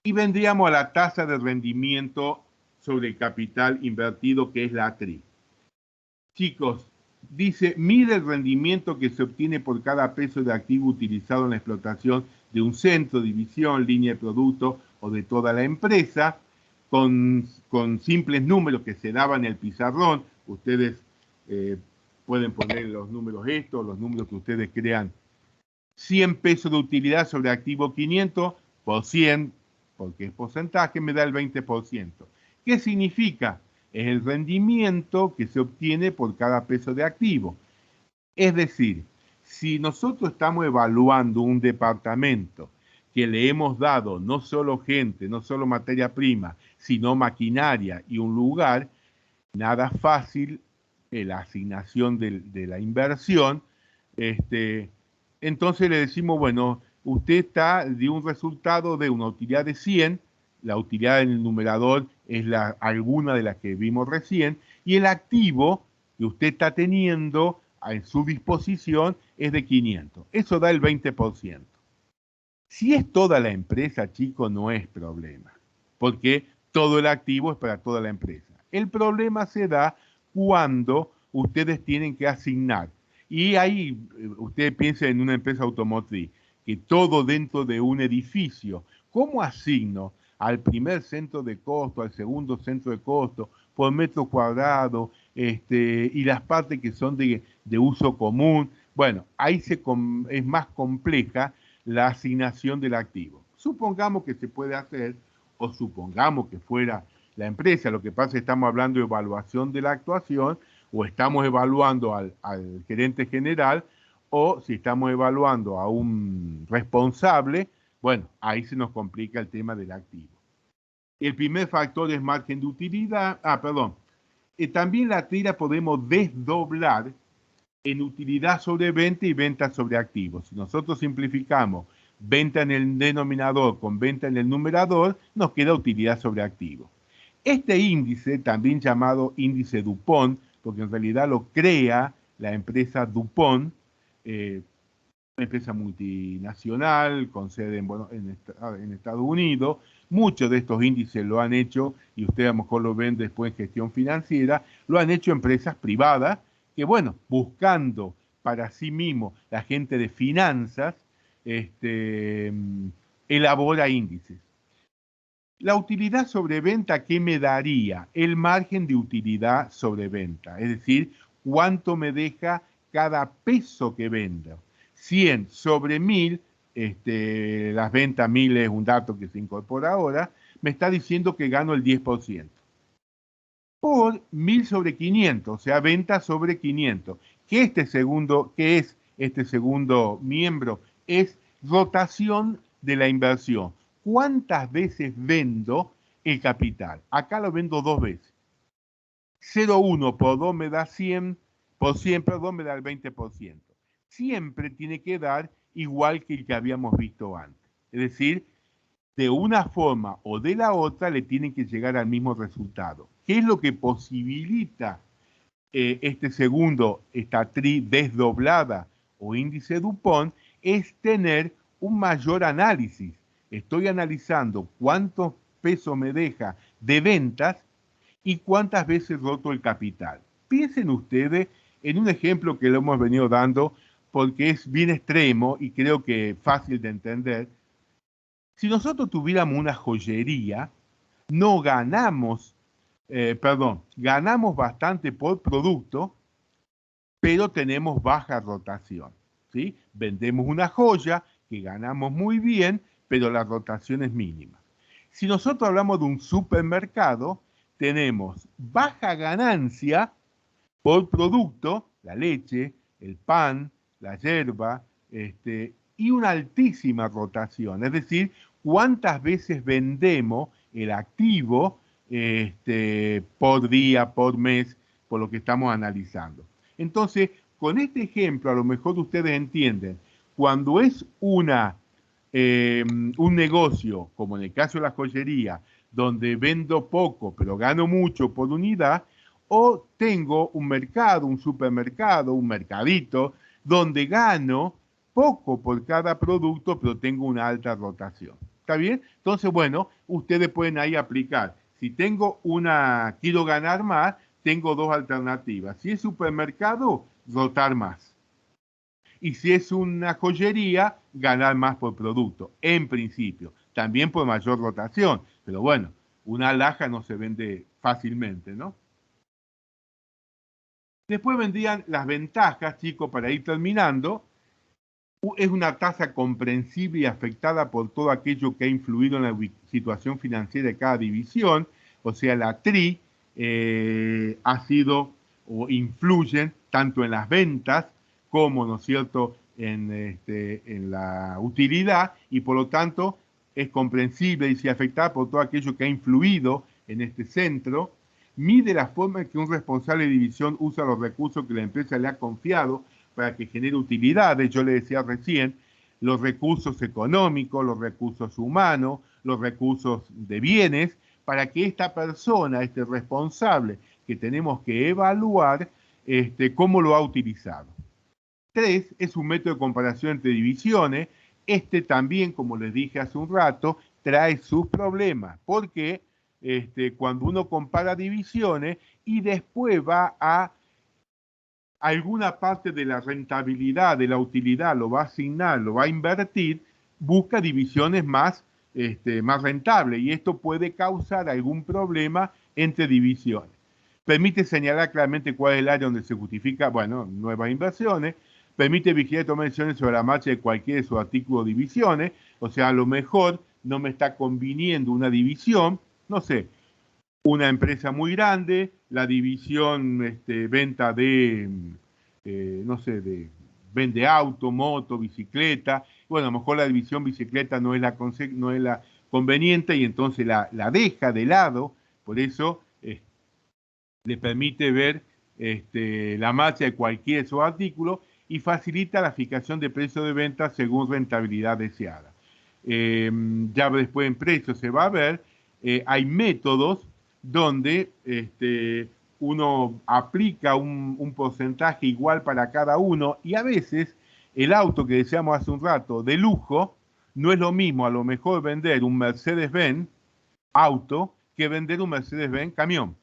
y vendríamos a la tasa de rendimiento sobre el capital invertido, que es la TRI. Chicos, dice, mide el rendimiento que se obtiene por cada peso de activo utilizado en la explotación de un centro, división, línea de producto o de toda la empresa, con simples números que se daban en el pizarrón. Ustedes pueden poner los números estos, los números que ustedes crean. 100 pesos de utilidad sobre activo 500 por 100, porque es porcentaje, me da el 20%. ¿Qué significa? Es el rendimiento que se obtiene por cada peso de activo. Es decir, si nosotros estamos evaluando un departamento que le hemos dado no solo gente, no solo materia prima, sino maquinaria y un lugar, nada fácil la asignación de la inversión. Entonces le decimos, bueno, usted está de un resultado de una utilidad de 100, la utilidad en el numerador es alguna de las que vimos recién, y el activo que usted está teniendo en su disposición es de 500. Eso da el 20%. Si es toda la empresa, chicos, no es problema, porque todo el activo es para toda la empresa. El problema se da cuando ustedes tienen que asignar. Y ahí ustedes piensen en una empresa automotriz, que todo dentro de un edificio, ¿cómo asigno al primer centro de costo, al segundo centro de costo, por metro cuadrado, y las partes que son de uso común? Bueno, ahí es más compleja la asignación del activo. Supongamos que se puede hacer, o supongamos que fuera la empresa, lo que pasa es que estamos hablando de evaluación de la actuación, o estamos evaluando al gerente general, o si estamos evaluando a un responsable, bueno, ahí se nos complica el tema del activo. El primer factor es margen de utilidad. También la tira podemos desdoblar en utilidad sobre venta y venta sobre activos. Si nosotros simplificamos venta en el denominador con venta en el numerador, nos queda utilidad sobre activos. Este índice, también llamado índice DuPont, porque en realidad lo crea la empresa DuPont, una empresa multinacional con sede en Estados Unidos. Muchos de estos índices lo han hecho, y ustedes a lo mejor lo ven después en gestión financiera, lo han hecho empresas privadas que, bueno, buscando para sí mismo la gente de finanzas, elabora índices. La utilidad sobre venta, ¿qué me daría? El margen de utilidad sobre venta, es decir, cuánto me deja cada peso que vendo. 100 sobre 1000, las ventas 1000 es un dato que se incorpora ahora, me está diciendo que gano el 10%. Por 1000 sobre 500, o sea, venta sobre 500. ¿Qué es este segundo miembro? Es rotación de la inversión. ¿Cuántas veces vendo el capital? Acá lo vendo 2 veces. 0,1 por 2 me da 100, por 100, perdón, me da el 20%. Siempre tiene que dar igual que el que habíamos visto antes. Es decir, de una forma o de la otra le tienen que llegar al mismo resultado. ¿Qué es lo que posibilita esta tri desdoblada o índice DuPont? Es tener un mayor análisis. Estoy analizando cuántos pesos me deja de ventas y cuántas veces roto el capital. Piensen ustedes en un ejemplo que lo hemos venido dando porque es bien extremo y creo que fácil de entender. Si nosotros tuviéramos una joyería, no ganamos, ganamos bastante por producto, pero tenemos baja rotación, ¿sí? Vendemos una joya que ganamos muy bien, pero la rotación es mínima. Si nosotros hablamos de un supermercado, tenemos baja ganancia por producto, la leche, el pan, la yerba, y una altísima rotación, es decir, cuántas veces vendemos el activo por día, por mes, por lo que estamos analizando. Entonces, con este ejemplo, a lo mejor ustedes entienden, cuando es un negocio, como en el caso de la joyería, donde vendo poco, pero gano mucho por unidad, o tengo un mercado, un supermercado, un mercadito, donde gano poco por cada producto, pero tengo una alta rotación. ¿Está bien? Entonces, bueno, ustedes pueden ahí aplicar. Si quiero ganar más, tengo dos alternativas. Si es supermercado, rotar más. Y si es una joyería, ganar más por producto, en principio. También por mayor rotación. Pero bueno, una alhaja no se vende fácilmente, ¿no? Después vendrían las ventajas, chicos, para ir terminando. Es una tasa comprensible y afectada por todo aquello que ha influido en la situación financiera de cada división. O sea, la TRI ha sido o influyen tanto en las ventas como, ¿no es cierto?, en la utilidad, y por lo tanto es comprensible y se afecta por todo aquello que ha influido en este centro. Mide la forma en que un responsable de división usa los recursos que la empresa le ha confiado para que genere utilidades. Yo le decía recién, los recursos económicos, los recursos humanos, los recursos de bienes, para que esta persona, este responsable que tenemos que evaluar, cómo lo ha utilizado. 3, es un método de comparación entre divisiones. Este también, como les dije hace un rato, trae sus problemas, porque cuando uno compara divisiones y después va a alguna parte de la rentabilidad, de la utilidad, lo va a asignar, lo va a invertir, busca divisiones más rentables, y esto puede causar algún problema entre divisiones. Permite señalar claramente cuál es el área donde se justifica, bueno, nuevas inversiones. Permite vigilar y tomar decisiones sobre la marcha de cualquiera de sus artículos o divisiones. O sea, a lo mejor no me está conviniendo una división, no sé, una empresa muy grande, la división venta de, no sé, vende auto, moto, bicicleta. Bueno, a lo mejor la división bicicleta no es la conveniente, y entonces la deja de lado. Por eso le permite ver la marcha de cualquiera de sus artículos y facilita la fijación de precio de venta según rentabilidad deseada. Ya después en precio se va a ver, hay métodos donde uno aplica un porcentaje igual para cada uno, y a veces el auto que decíamos hace un rato de lujo no es lo mismo a lo mejor vender un Mercedes-Benz auto que vender un Mercedes-Benz camión.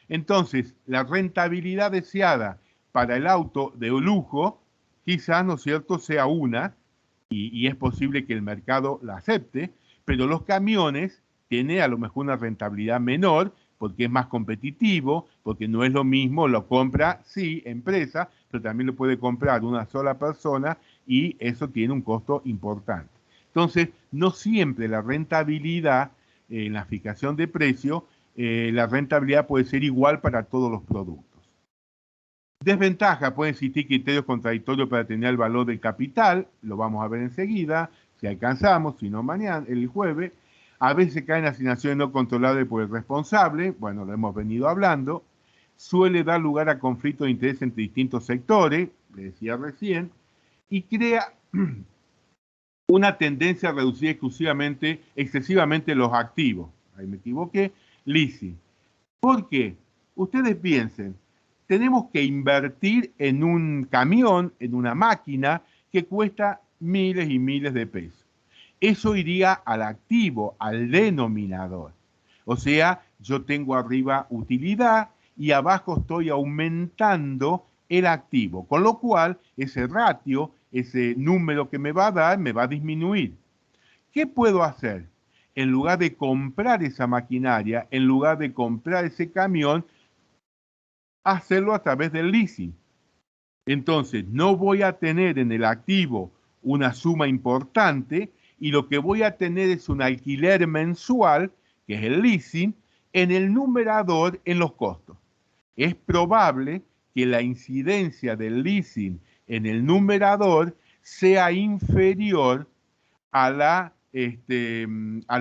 Entonces, la rentabilidad deseada para el auto de lujo quizás, ¿no es cierto?, sea una, y es posible que el mercado la acepte, pero los camiones tienen a lo mejor una rentabilidad menor porque es más competitivo, porque no es lo mismo, lo compra, sí, empresa, pero también lo puede comprar una sola persona, y eso tiene un costo importante. Entonces, no siempre la rentabilidad en la fijación de precio, la rentabilidad puede ser igual para todos los productos. Desventaja: pueden existir criterios contradictorios para determinar el valor del capital, lo vamos a ver enseguida, si alcanzamos, si no mañana, el jueves. A veces caen asignaciones no controlables por el responsable, bueno, lo hemos venido hablando. Suele dar lugar a conflictos de interés entre distintos sectores, le decía recién, y crea una tendencia a reducir excesivamente los activos. Ahí me equivoqué, leasing. ¿Por qué? Ustedes piensen, tenemos que invertir en un camión, en una máquina que cuesta miles y miles de pesos. Eso iría al activo, al denominador. O sea, yo tengo arriba utilidad y abajo estoy aumentando el activo, con lo cual ese ratio, ese número que me va a dar, me va a disminuir. ¿Qué puedo hacer? En lugar de comprar esa maquinaria, en lugar de comprar ese camión, hacerlo a través del leasing. Entonces, no voy a tener en el activo una suma importante, y lo que voy a tener es un alquiler mensual, que es el leasing, en el numerador en los costos. Es probable que la incidencia del leasing en el numerador sea inferior a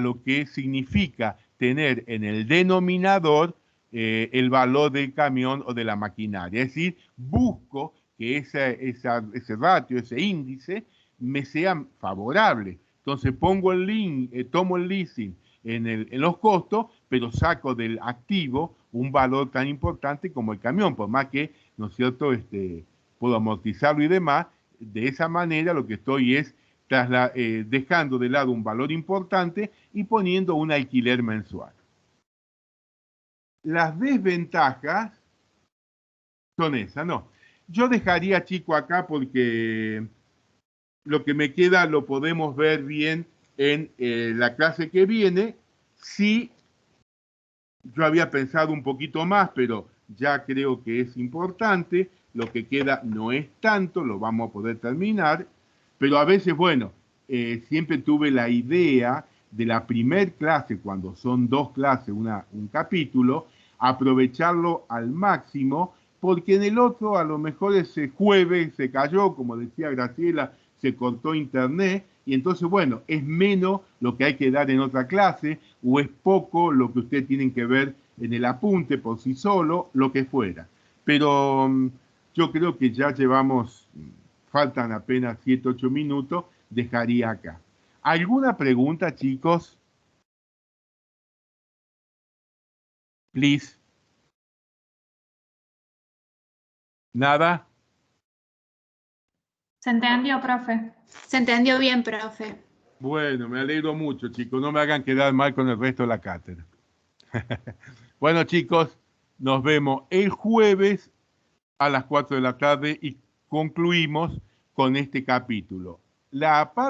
lo que significa tener en el denominador el valor del camión o de la maquinaria. Es decir, busco que ese ratio, ese índice, me sea favorable. Entonces tomo el leasing en los costos, pero saco del activo un valor tan importante como el camión, por más que, ¿no es cierto?, puedo amortizarlo y demás. De esa manera lo que estoy es dejando de lado un valor importante y poniendo un alquiler mensual. Las desventajas son esas, ¿no? Yo dejaría, chico, acá porque lo que me queda lo podemos ver bien en la clase que viene. Sí, yo había pensado un poquito más, pero ya creo que es importante. Lo que queda no es tanto, lo vamos a poder terminar. Pero a veces, bueno, siempre tuve la idea de la primer clase, cuando son dos clases, un capítulo, aprovecharlo al máximo, porque en el otro a lo mejor ese jueves se cayó, como decía Graciela, se cortó internet, y entonces, bueno, es menos lo que hay que dar en otra clase, o es poco lo que ustedes tienen que ver en el apunte por sí solo, lo que fuera. Pero yo creo que ya llevamos, faltan apenas 7, 8 minutos, dejaría acá. ¿Alguna pregunta, chicos? Please. ¿Nada? ¿Se entendió, profe? Se entendió bien, profe. Bueno, me alegro mucho, chicos. No me hagan quedar mal con el resto de la cátedra. Bueno, chicos, nos vemos el jueves a las 4 de la tarde y concluimos con este capítulo. La parte